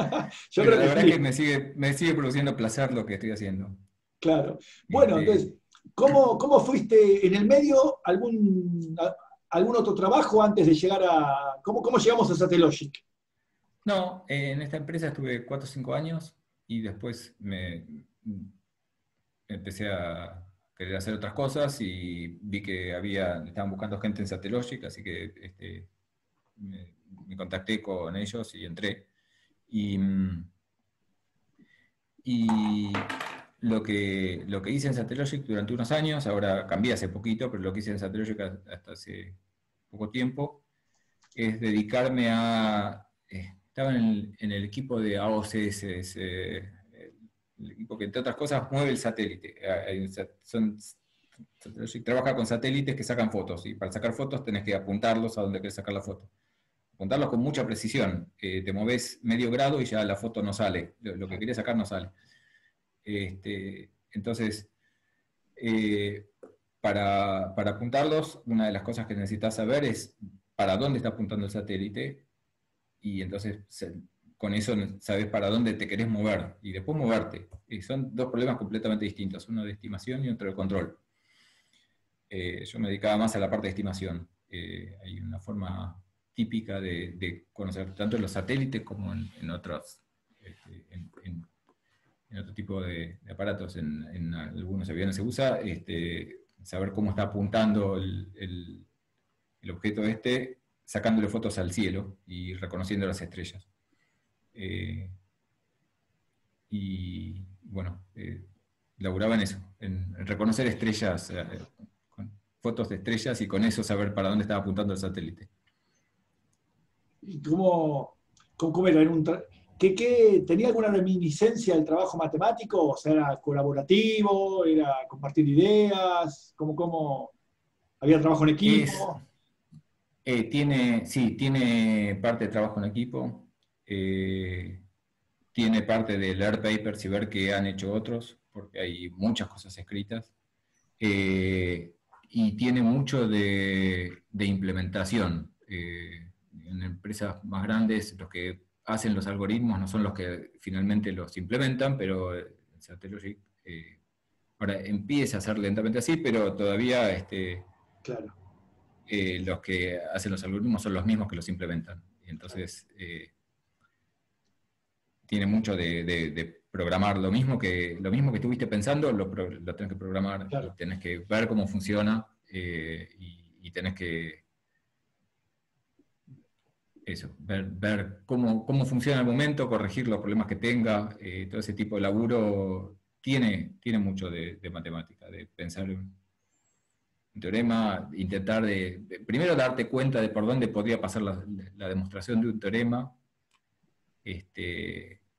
Yo Pero creo la que verdad sí. es que me sigue produciendo placer lo que estoy haciendo. Claro. Bueno, entonces, ¿cómo fuiste en el medio? ¿Algún otro trabajo antes de llegar a... ¿Cómo llegamos a Satellogic? No, en esta empresa estuve 4 o 5 años y después empecé a querer hacer otras cosas y vi que estaban buscando gente en Satellogic, así que me contacté con ellos y entré. Y lo que hice en Satellogic durante unos años, ahora cambié hace poquito, pero lo que hice en Satellogic hasta hace poco tiempo, es dedicarme estaba en el equipo de AOCS, el equipo que entre otras cosas mueve el satélite. Satellogic trabaja con satélites que sacan fotos, y para sacar fotos tenés que apuntarlos a donde querés sacar la foto. apuntarlos con mucha precisión. Te moves medio grado y ya la foto no sale. Lo que querías sacar no sale. Entonces, para apuntarlos, una de las cosas que necesitas saber es para dónde está apuntando el satélite, y entonces con eso sabes para dónde te querés mover, y después moverte. Y son dos problemas completamente distintos, uno de estimación y otro de control. Yo me dedicaba más a la parte de estimación. Hay una forma típica de conocer tanto los satélites como en otros, en otro tipo de aparatos. En algunos aviones se usa saber cómo está apuntando el objeto sacándole fotos al cielo y reconociendo las estrellas. Y bueno, laburaba en eso, en reconocer estrellas, con fotos de estrellas, y con eso saber para dónde estaba apuntando el satélite. ¿Y cómo era? ¿Tenía alguna reminiscencia del trabajo matemático? O sea, ¿era colaborativo? ¿Era compartir ideas? ¿Cómo había trabajo en equipo? Tiene parte de trabajo en equipo, tiene parte de leer papers y ver qué han hecho otros, porque hay muchas cosas escritas, y tiene mucho de implementación. En empresas más grandes, los que hacen los algoritmos no son los que finalmente los implementan, pero Satellogic ahora empieza a ser lentamente así, pero todavía claro. Los que hacen los algoritmos son los mismos que los implementan. Y entonces tiene mucho de programar lo mismo que estuviste pensando, lo tenés que programar, claro. Y tenés que ver cómo funciona, y tenés que ver cómo funciona el momento, corregir los problemas que tenga. Todo ese tipo de laburo tiene mucho de matemática, de pensar un teorema, intentar primero darte cuenta de por dónde podría pasar la demostración de un teorema,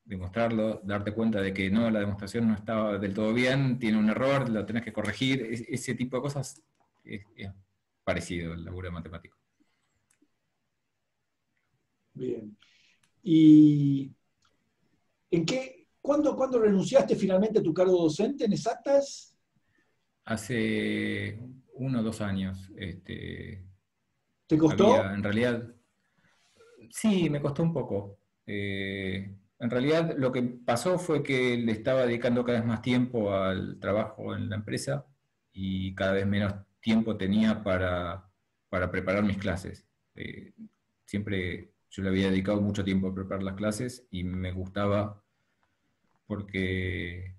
demostrarlo, darte cuenta de que no, la demostración no estaba del todo bien, tiene un error, lo tenés que corregir. Ese tipo de cosas es parecido al laburo de matemático. Bien. ¿Y cuándo renunciaste finalmente a tu cargo docente en Exactas? Hace 1 o 2 años. ¿Te costó? En realidad, sí, me costó un poco. En realidad lo que pasó fue que le estaba dedicando cada vez más tiempo al trabajo en la empresa y cada vez menos tiempo tenía para preparar mis clases. Siempre yo le había dedicado mucho tiempo a preparar las clases y me gustaba porque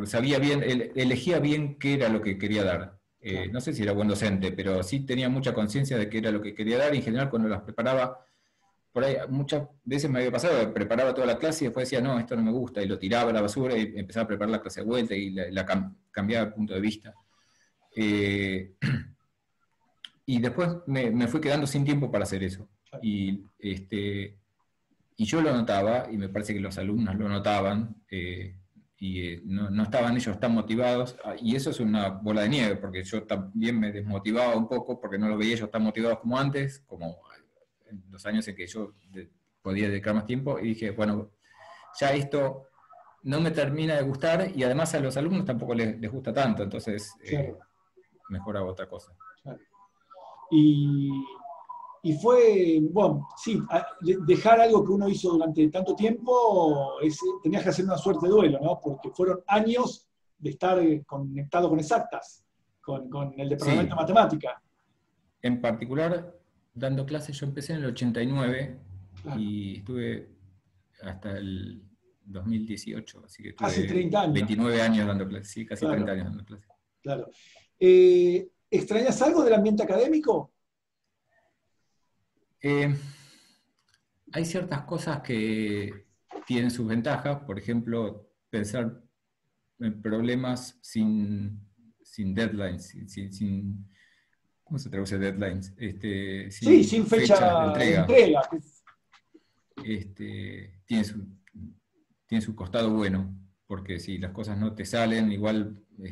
sabía bien, elegía bien qué era lo que quería dar. No sé si era buen docente, pero sí tenía mucha conciencia de qué era lo que quería dar, y en general cuando las preparaba, por ahí muchas veces me había pasado que preparaba toda la clase y después decía, no, esto no me gusta, y lo tiraba a la basura y empezaba a preparar la clase de vuelta y cambiaba de punto de vista. Y después me fui quedando sin tiempo para hacer eso. Y yo lo notaba, y me parece que los alumnos lo notaban, y no estaban ellos tan motivados, y eso es una bola de nieve, porque yo también me desmotivaba un poco, porque no los veía ellos tan motivados como antes, como en los años en que yo podía dedicar más tiempo, y dije, bueno, ya esto no me termina de gustar, y además a los alumnos tampoco les gusta tanto, entonces claro, mejor hago otra cosa. Claro. Y fue, bueno, sí, dejar algo que uno hizo durante tanto tiempo, tenías que hacer una suerte de duelo, ¿no? Porque fueron años de estar conectado con Exactas, con el departamento de matemática. En particular, dando clases, yo empecé en el 89, claro, y estuve hasta el 2018, así que casi 30 años. 29 años dando clases, sí, casi, claro, 30 años dando clases. Claro. ¿Extrañas algo del ambiente académico? Hay ciertas cosas que tienen sus ventajas, por ejemplo, pensar en problemas sin deadlines, ¿cómo se traduce deadlines? Sin fecha de entrega. Tiene su costado bueno, porque si las cosas no te salen, igual no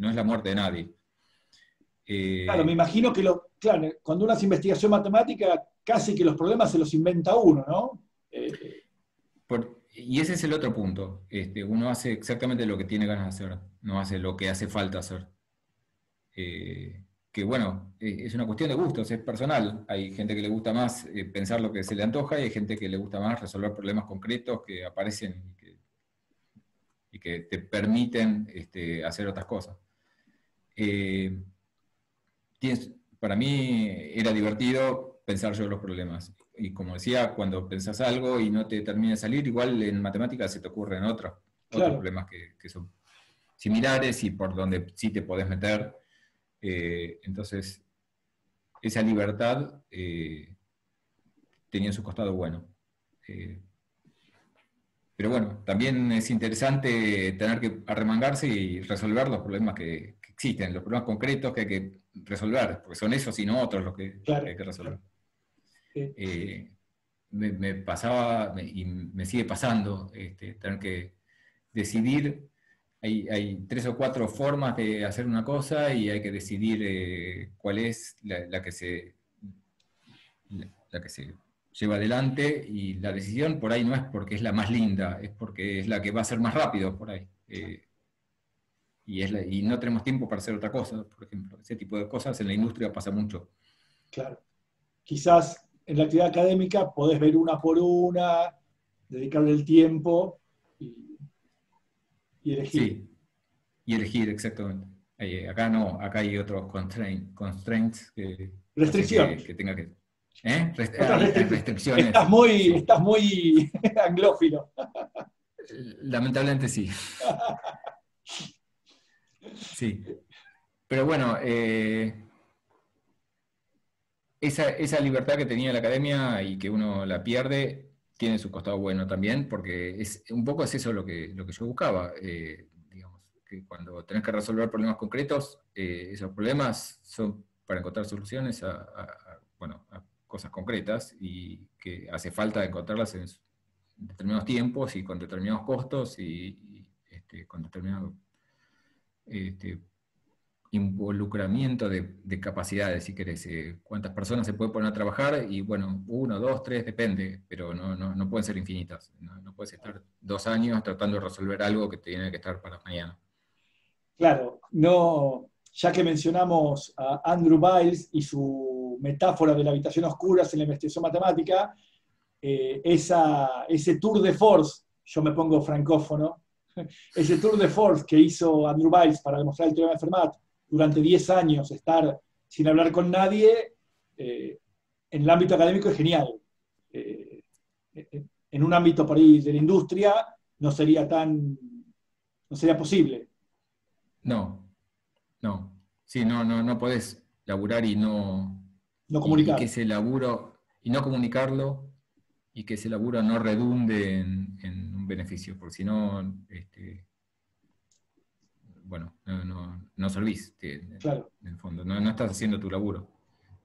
es la muerte de nadie. Claro, me imagino que claro, cuando uno hace investigación matemática, casi que los problemas se los inventa uno, ¿no? Y ese es el otro punto. Uno hace exactamente lo que tiene ganas de hacer, no hace lo que hace falta hacer. Que bueno, es una cuestión de gustos, es personal. Hay gente que le gusta más pensar lo que se le antoja y hay gente que le gusta más resolver problemas concretos que aparecen y que te permiten hacer otras cosas. Para mí era divertido pensar yo los problemas. Y como decía, cuando pensás algo y no te termina de salir, igual en matemáticas se te ocurren otros problemas que son similares y por donde sí te podés meter. Entonces, esa libertad tenía su costado bueno. Pero bueno, también es interesante tener que arremangarse y resolver los problemas que existen, los problemas concretos que hay que resolver, porque son esos y no otros los que hay que resolver. Me pasaba y me sigue pasando tener que decidir. Hay 3 o 4 formas de hacer una cosa y hay que decidir cuál es la que se lleva adelante, y la decisión por ahí no es porque es la más linda, es porque es la que va a ser más rápido por ahí. Y no tenemos tiempo para hacer otra cosa, por ejemplo. Ese tipo de cosas en la industria pasa mucho. Claro. Quizás en la actividad académica podés ver una por una, dedicarle el tiempo y elegir. Sí, y elegir, exactamente. Acá no, acá hay otros constraints restricciones. que tenga que... restricciones. Estás muy anglófilo. Lamentablemente sí. Sí. Pero bueno, esa libertad que tenía la academia y que uno la pierde, tiene su costado bueno también, porque un poco es eso lo que yo buscaba. Digamos, que cuando tenés que resolver problemas concretos, esos problemas son para encontrar soluciones a cosas concretas, y que hace falta encontrarlas en determinados tiempos y con determinados costos y con determinado involucramiento de capacidades, si querés. Cuántas personas se puede poner a trabajar, y bueno, 1, 2, 3, depende, pero no pueden ser infinitas. No puedes estar 2 años tratando de resolver algo que tiene que estar para mañana. Claro, ya que mencionamos a Andrew Wiles y su metáfora de la habitación oscura en la investigación matemática, ese tour de force, yo me pongo francófono, ese tour de force que hizo Andrew Wiles para demostrar el teorema de Fermat, durante 10 años estar sin hablar con nadie, en el ámbito académico es genial. En un ámbito por ahí de la industria no sería posible. No. Sí, no podés laburar y no comunicar. Y que ese laburo, y no comunicarlo, y que ese laburo no redunde en un beneficio, porque si no, no servís, claro. En el fondo, no estás haciendo tu laburo.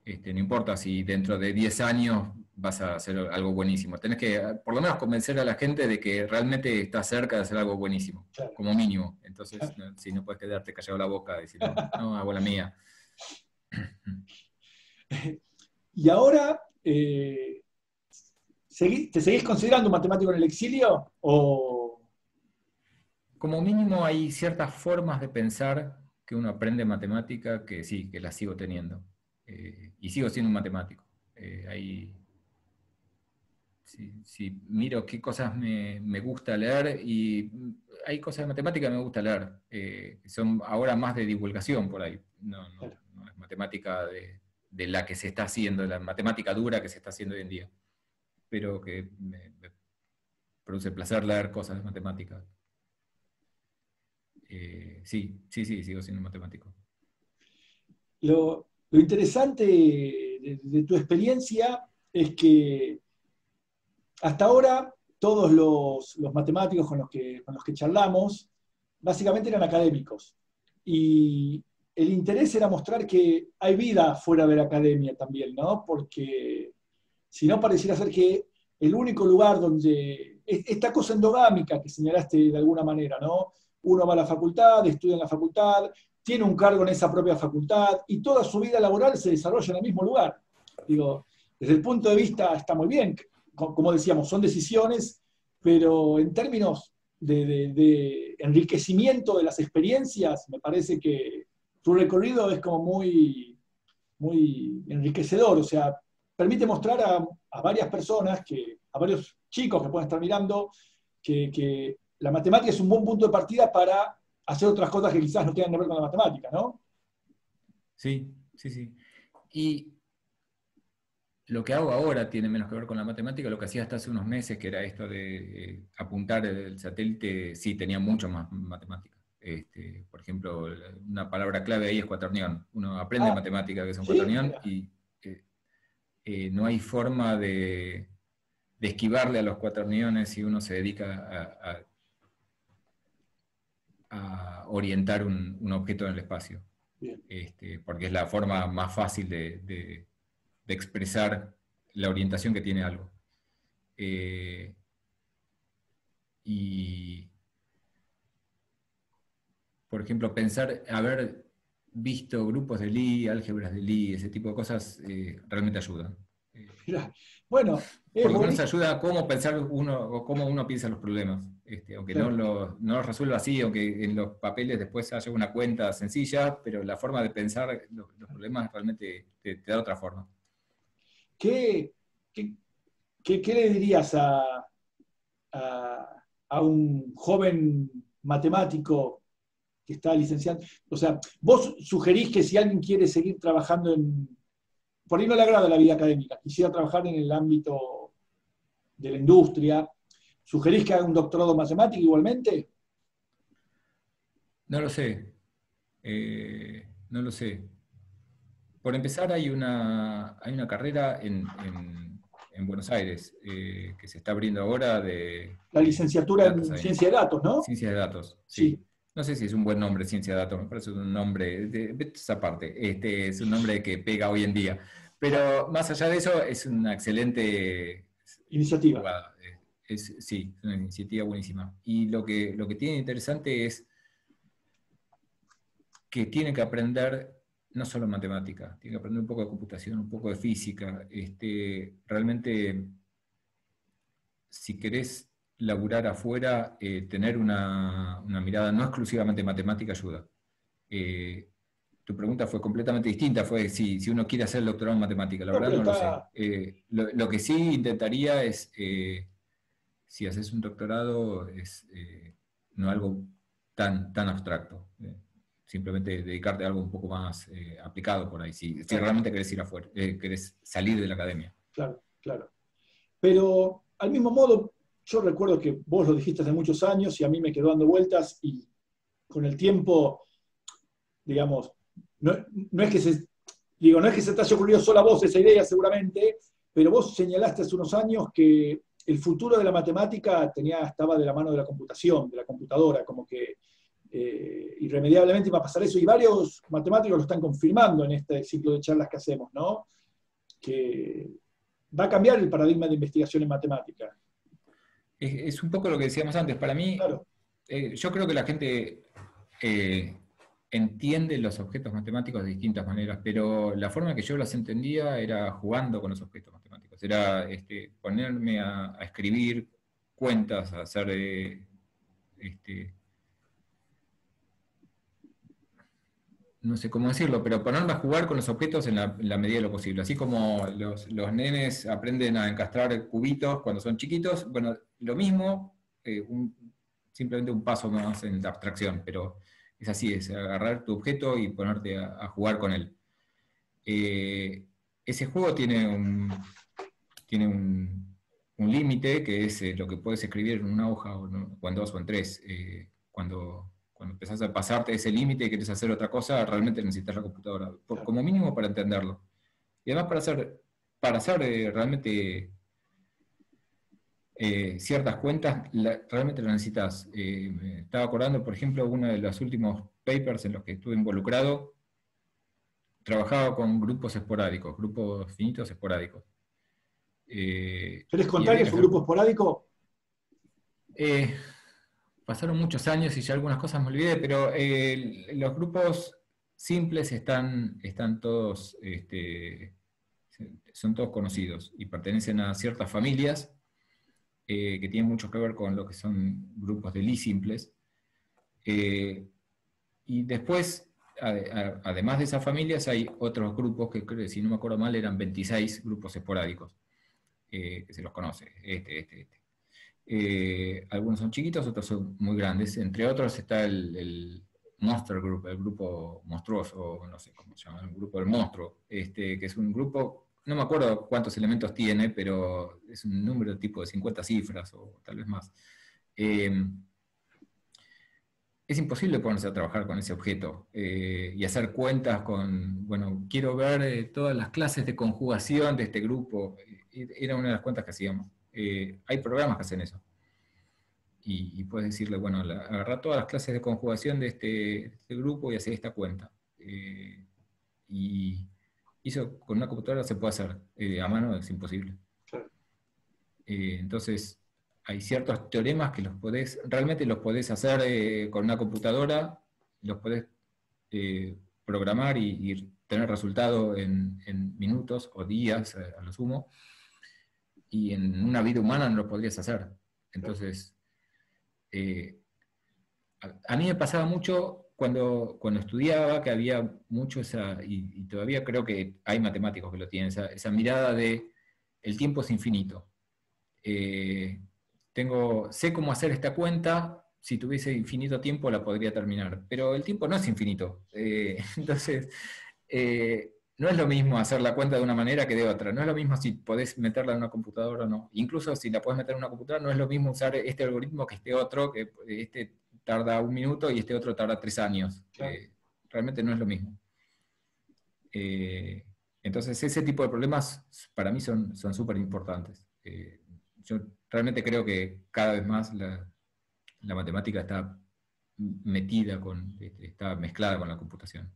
No importa si dentro de 10 años vas a hacer algo buenísimo. Tenés que, por lo menos, convencer a la gente de que realmente estás cerca de hacer algo buenísimo, claro, como mínimo. Entonces, claro, si no puedes quedarte callado la boca y decir, no, hago la mía. Y ahora, ¿te seguís considerando un matemático en el exilio? ¿O? Como mínimo hay ciertas formas de pensar que uno aprende matemática que sí, que las sigo teniendo. Y sigo siendo un matemático. Si miro qué cosas me gusta leer, y hay cosas de matemática que me gusta leer, son ahora más de divulgación por ahí. No es matemática de la que se está haciendo, la matemática dura que se está haciendo hoy en día. Pero que me produce placer leer cosas de matemática. Sí, sigo siendo matemático. Lo interesante de tu experiencia es que hasta ahora todos los matemáticos con los que charlamos básicamente eran académicos. Y el interés era mostrar que hay vida fuera de la academia también, ¿no? Porque si no, pareciera ser que el único lugar donde... Esta cosa endogámica que señalaste de alguna manera, ¿no? Uno va a la facultad, estudia en la facultad, tiene un cargo en esa propia facultad y toda su vida laboral se desarrolla en el mismo lugar. Digo, desde el punto de vista está muy bien, como decíamos, son decisiones, pero en términos de enriquecimiento de las experiencias, me parece que tu recorrido es como muy, muy enriquecedor, o sea, permite mostrar a varias personas, a varios chicos que pueden estar mirando, que la matemática es un buen punto de partida para hacer otras cosas que quizás no tengan que ver con la matemática, ¿no? Sí, sí, sí. Y lo que hago ahora tiene menos que ver con la matemática, lo que hacía hasta hace unos meses, que era esto de apuntar el satélite, sí, tenía mucho más matemática. Por ejemplo, una palabra clave ahí es cuaternión. Uno aprende Ah, matemática, que es un sí, cuaternión, mira, y no hay forma de esquivarle a los cuaterniones si uno se dedica a orientar un objeto en el espacio. bien. Porque es la forma más fácil de expresar la orientación que tiene algo. Y, por ejemplo, pensar, haber visto grupos de Lie, álgebras de Lie, ese tipo de cosas, realmente ayudan. Mira, bueno, es Por lo menos buenísimo, ayuda a cómo pensar uno, o cómo uno piensa los problemas. Aunque claro. no los resuelva así, aunque en los papeles después haya una cuenta sencilla, pero la forma de pensar los problemas realmente te da otra forma. ¿Qué, qué, qué le dirías a un joven matemático que está licenciado? O sea, vos sugerís que si alguien quiere seguir trabajando por ahí no le agrada la vida académica, quisiera trabajar en el ámbito de la industria, ¿sugerís que haga un doctorado en matemática igualmente? No lo sé. No lo sé. Por empezar, hay una carrera en Buenos Aires que se está abriendo ahora de La licenciatura Data en Science, ciencia de datos, ¿no? ciencia de datos, Sí. sí. No sé si es un buen nombre, ciencia de datos, me parece un nombre, vete esa parte, es un nombre que pega hoy en día. Pero más allá de eso, es una excelente Iniciativa. jugada. Sí, es una iniciativa buenísima. Y lo que tiene interesante es que tiene que aprender no solo matemática, tiene que aprender un poco de computación, un poco de física. Realmente, si querés laburar afuera, tener una mirada no exclusivamente matemática ayuda. Tu pregunta fue completamente distinta, fue si uno quiere hacer el doctorado en matemática, la No, verdad pero no lo sé. está. Lo que sí intentaría es, si haces un doctorado, es no algo tan abstracto. Simplemente dedicarte a algo un poco más aplicado por ahí, si Claro, realmente querés ir afuera, querés salir de la academia. claro, claro. Pero al mismo modo, yo recuerdo que vos lo dijiste hace muchos años y a mí me quedó dando vueltas y con el tiempo, digamos, no, no es que se, digo, no es que se te haya ocurrido solo a vos esa idea seguramente, pero vos señalaste hace unos años que el futuro de la matemática estaba de la mano de la computación, de la computadora, como que irremediablemente iba a pasar eso, y varios matemáticos lo están confirmando en este ciclo de charlas que hacemos, ¿no? Que va a cambiar el paradigma de investigación en matemática. Es un poco lo que decíamos antes. Para mí, Claro, yo creo que la gente eh, entiende los objetos matemáticos de distintas maneras, pero la forma que yo los entendía era jugando con los objetos matemáticos. Era ponerme a escribir cuentas, a hacer este, no sé cómo decirlo, pero ponerme a jugar con los objetos en la medida de lo posible. Así como los nenes aprenden a encastrar cubitos cuando son chiquitos, bueno, lo mismo, simplemente un paso más en la abstracción, pero es así, es agarrar tu objeto y ponerte a jugar con él. Ese juego tiene un límite que es lo que puedes escribir en una hoja o en dos o en tres. Cuando empezás a pasarte ese límite y querés hacer otra cosa, realmente necesitas la computadora, claro. como mínimo para entenderlo. Y además para hacer realmente ciertas cuentas, realmente lo necesitas. Me estaba acordando, por ejemplo, uno de los últimos papers en los que estuve involucrado, trabajaba con grupos esporádicos, grupos finitos esporádicos. ¿Querés Y contar que había que es un hacer... grupo esporádico? eh, pasaron muchos años y ya algunas cosas me olvidé, pero los grupos simples están todos, son todos conocidos y pertenecen a ciertas familias que tienen mucho que ver con lo que son grupos de Lie simples. Y después, además de esas familias, hay otros grupos que, si no me acuerdo mal, eran 26 grupos esporádicos, que se los conoce. Algunos son chiquitos, otros son muy grandes. Entre otros está el Monster Group, el grupo monstruoso, o no sé cómo se llama, el grupo del monstruo, que es un grupo, no me acuerdo cuántos elementos tiene, pero es un número tipo de 50 cifras, o tal vez más. Es imposible ponerse a trabajar con ese objeto y hacer cuentas con, bueno, quiero ver todas las clases de conjugación de este grupo. Era una de las cuentas que hacíamos. Hay programas que hacen eso. Y puedes decirle, bueno, agarrar todas las clases de conjugación de este grupo y hacer esta cuenta. Y eso con una computadora se puede hacer. A mano es imposible. Claro. Entonces, hay ciertos teoremas que realmente los podés hacer con una computadora, los podés programar y tener resultado en minutos o días a lo sumo, y en una vida humana no lo podrías hacer. Entonces, a mí me pasaba mucho cuando estudiaba, que había mucho y todavía creo que hay matemáticos que lo tienen, esa mirada de el tiempo es infinito. Sé cómo hacer esta cuenta, si tuviese infinito tiempo la podría terminar, pero el tiempo no es infinito. Entonces, no es lo mismo hacer la cuenta de una manera que de otra, no es lo mismo si podés meterla en una computadora o no. Incluso si la podés meter en una computadora, no es lo mismo usar este algoritmo que este otro, que este tarda 1 minuto y este otro tarda 3 años. Claro. Realmente no es lo mismo. Entonces, ese tipo de problemas para mí son súper importantes. Yo realmente creo que cada vez más la matemática está está mezclada con la computación.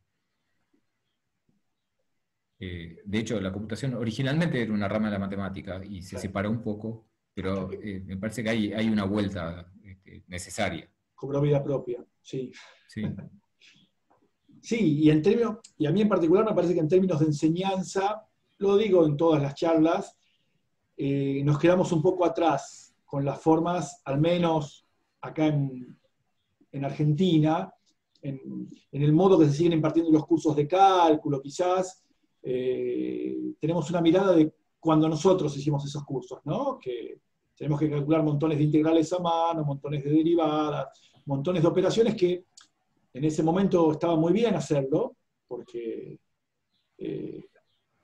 De hecho, la computación originalmente era una rama de la matemática y se separó un poco, pero me parece que hay una vuelta necesaria. Cobró vida propia, sí. Sí. Sí, y a mí en particular me parece que en términos de enseñanza, lo digo en todas las charlas, nos quedamos un poco atrás con las formas, al menos acá en Argentina, en el modo que se siguen impartiendo los cursos de cálculo, quizás. Tenemos una mirada de cuando nosotros hicimos esos cursos, ¿no? Que tenemos que calcular montones de integrales a mano, montones de derivadas, montones de operaciones que en ese momento estaba muy bien hacerlo, porque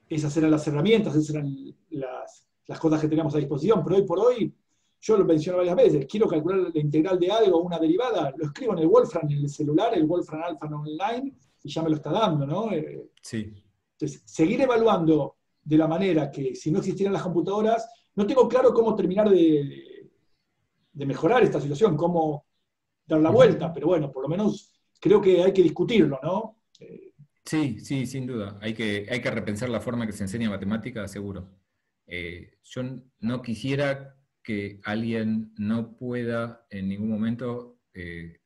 esas eran las herramientas, esas eran las cosas que teníamos a disposición, pero hoy por hoy, yo lo menciono varias veces, quiero calcular la integral de algo o una derivada, lo escribo en el Wolfram, en el celular, el Wolfram Alpha Online, y ya me lo está dando, ¿no? Sí. Entonces, seguir evaluando de la manera que si no existieran las computadoras, no tengo claro cómo terminar de mejorar esta situación, cómo dar la vuelta, pero bueno, por lo menos creo que hay que discutirlo, ¿no? Sí, sin duda. Hay que repensar la forma que se enseña matemática, seguro. Yo no quisiera que alguien no pueda en ningún momento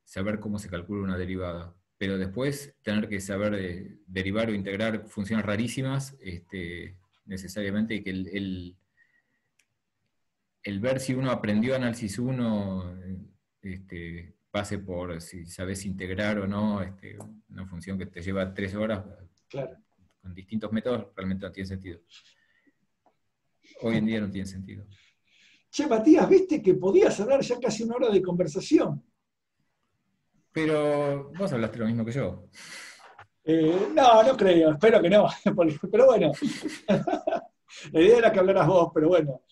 saber cómo se calcula una derivada, pero después tener que saber derivar o integrar funciones rarísimas, necesariamente, y que el ver si uno aprendió análisis 1 pase por si sabes integrar o no una función que te lleva 3 horas, claro, con distintos métodos, realmente no tiene sentido. Hoy en día no tiene sentido. Che, Matías, viste que podías hablar ya casi 1 hora de conversación. Pero vos hablaste lo mismo que yo. No creo, espero que no, pero bueno, la idea era que hablaras vos, pero bueno,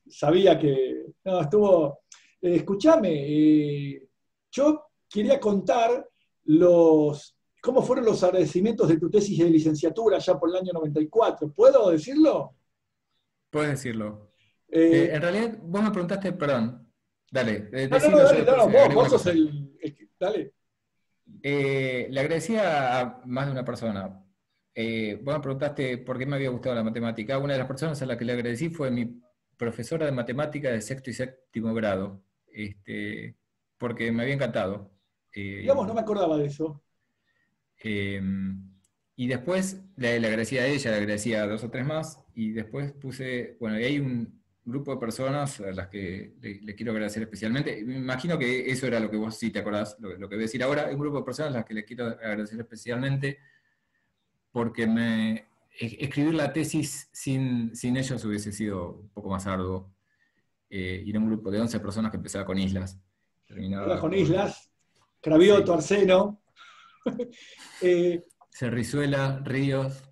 sabía que, no, estuvo, escuchame, yo quería contar cómo fueron los agradecimientos de tu tesis de licenciatura ya por el año 94, ¿puedo decirlo? Puedes decirlo. En realidad, vos me preguntaste, perdón, dale. No, vos sos el dale. Le agradecía a más de una persona. Vos me preguntaste por qué me había gustado la matemática. Una de las personas a la que le agradecí fue mi profesora de matemática de 6º y 7º grado. porque me había encantado. Digamos, no me acordaba de eso. Y después le agradecía a ella, le agradecía a 2 o 3 más, y después puse, bueno, y hay un grupo de personas a las que le quiero agradecer especialmente. Me imagino que eso era lo que vos sí te acordás, lo que voy a decir ahora. Hay un grupo de personas a las que le quiero agradecer especialmente porque escribir la tesis sin ellos hubiese sido un poco más arduo. Y era un grupo de 11 personas que empezaba con islas. Era Terminaba con con... islas, Cravioto, Sí. Arseno. Cerrizuela, Ríos,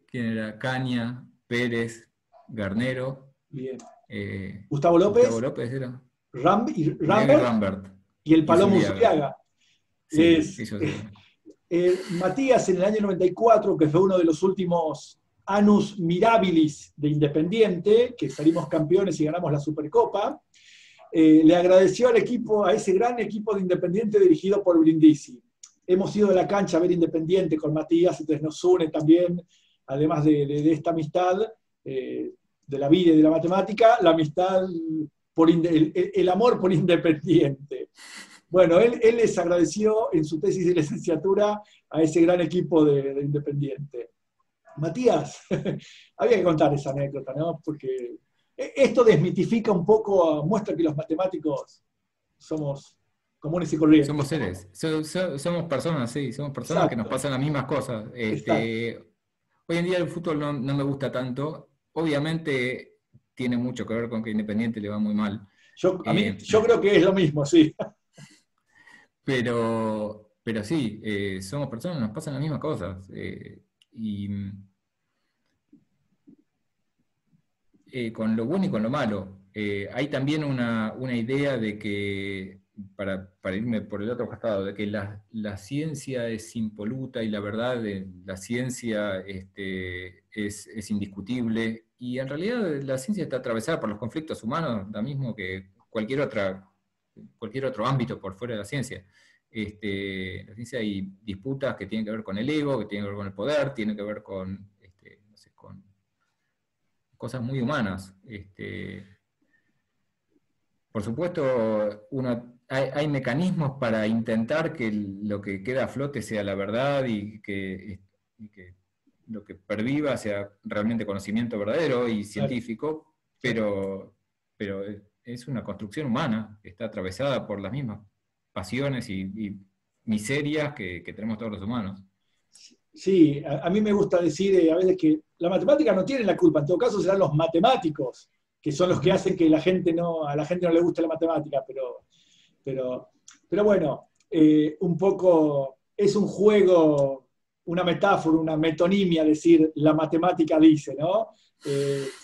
¿quién era? Caña, Pérez, Garnero, Bien. eh, Gustavo Gustavo López, López era, Rambert David Rambert y el y Palomo Zuriaga. Zuriaga. Sí, ellos eran. Matías en el año 94, que fue uno de los últimos annus mirabilis de Independiente, que salimos campeones y ganamos la Supercopa, le agradeció al equipo, a ese gran equipo de Independiente dirigido por Brindisi. Hemos ido a la cancha a ver Independiente con Matías, entonces nos une también, además de esta amistad, de la vida y de la matemática, la amistad, el amor por Independiente. Bueno, él les agradeció en su tesis de licenciatura a ese gran equipo de Independiente. Matías, había que contar esa anécdota, ¿no? Porque esto desmitifica un poco, muestra que los matemáticos somos comunes y Somos corrientes, ¿no? seres, somos personas, sí, somos personas que nos Exacto, pasan las mismas cosas. exacto. Hoy en día el fútbol no me gusta tanto. Obviamente tiene mucho que ver con que Independiente le va muy mal. Yo creo que es lo mismo, sí. Pero sí, somos personas, nos pasan las mismas cosas. Y con lo bueno y con lo malo. Hay también una idea de que, para irme por el otro costado, de que la ciencia es impoluta y la verdad de la ciencia es indiscutible. Y en realidad la ciencia está atravesada por los conflictos humanos, lo mismo que cualquier otro ámbito por fuera de la ciencia. En la ciencia hay disputas que tienen que ver con el ego, que tienen que ver con el poder, tienen que ver con, no sé, con cosas muy humanas. Por supuesto, hay mecanismos para intentar que lo que queda a flote sea la verdad y que lo que perviva sea realmente conocimiento verdadero y Claro, científico, claro. pero es una construcción humana que está atravesada por las mismas pasiones y miserias que tenemos todos los humanos. Sí, a mí me gusta decir a veces que la matemática no tiene la culpa, en todo caso serán los matemáticos, que son los que Ujú. hacen que a la gente no le guste la matemática, pero, pero bueno, un poco es un juego, una metáfora, una metonimia decir la matemática dice, ¿no?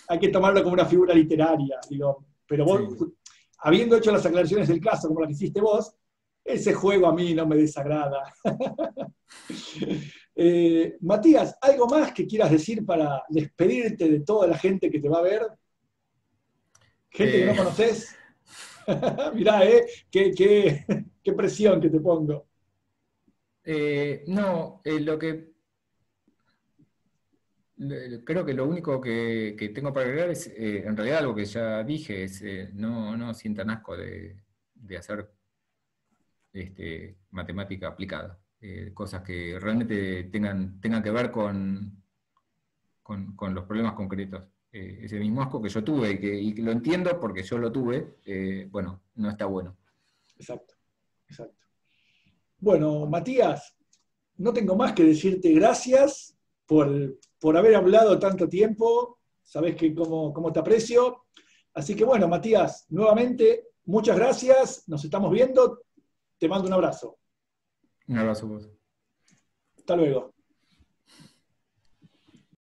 Hay que tomarlo como una figura literaria, digo, pero vos, Sí. habiendo hecho las aclaraciones del caso como la que hiciste vos, ese juego a mí no me desagrada. Matías, ¿algo más que quieras decir para despedirte de toda la gente que te va a ver? Gente que no Eh, conoces. Mirá, qué presión que te pongo. no, creo que lo único que tengo para agregar es, en realidad, algo que ya dije, es no sientan asco de hacer matemática aplicada. Cosas que realmente tengan que ver con los problemas concretos. Ese mismo asco que yo tuve y que lo entiendo porque yo lo tuve, bueno, no está bueno. Exacto, exacto. Bueno, Matías, no tengo más que decirte gracias por haber hablado tanto tiempo. Sabés que cómo te aprecio. Así que bueno, Matías, nuevamente, muchas gracias. Nos estamos viendo. Te mando un abrazo. Un abrazo, vos. Hasta luego.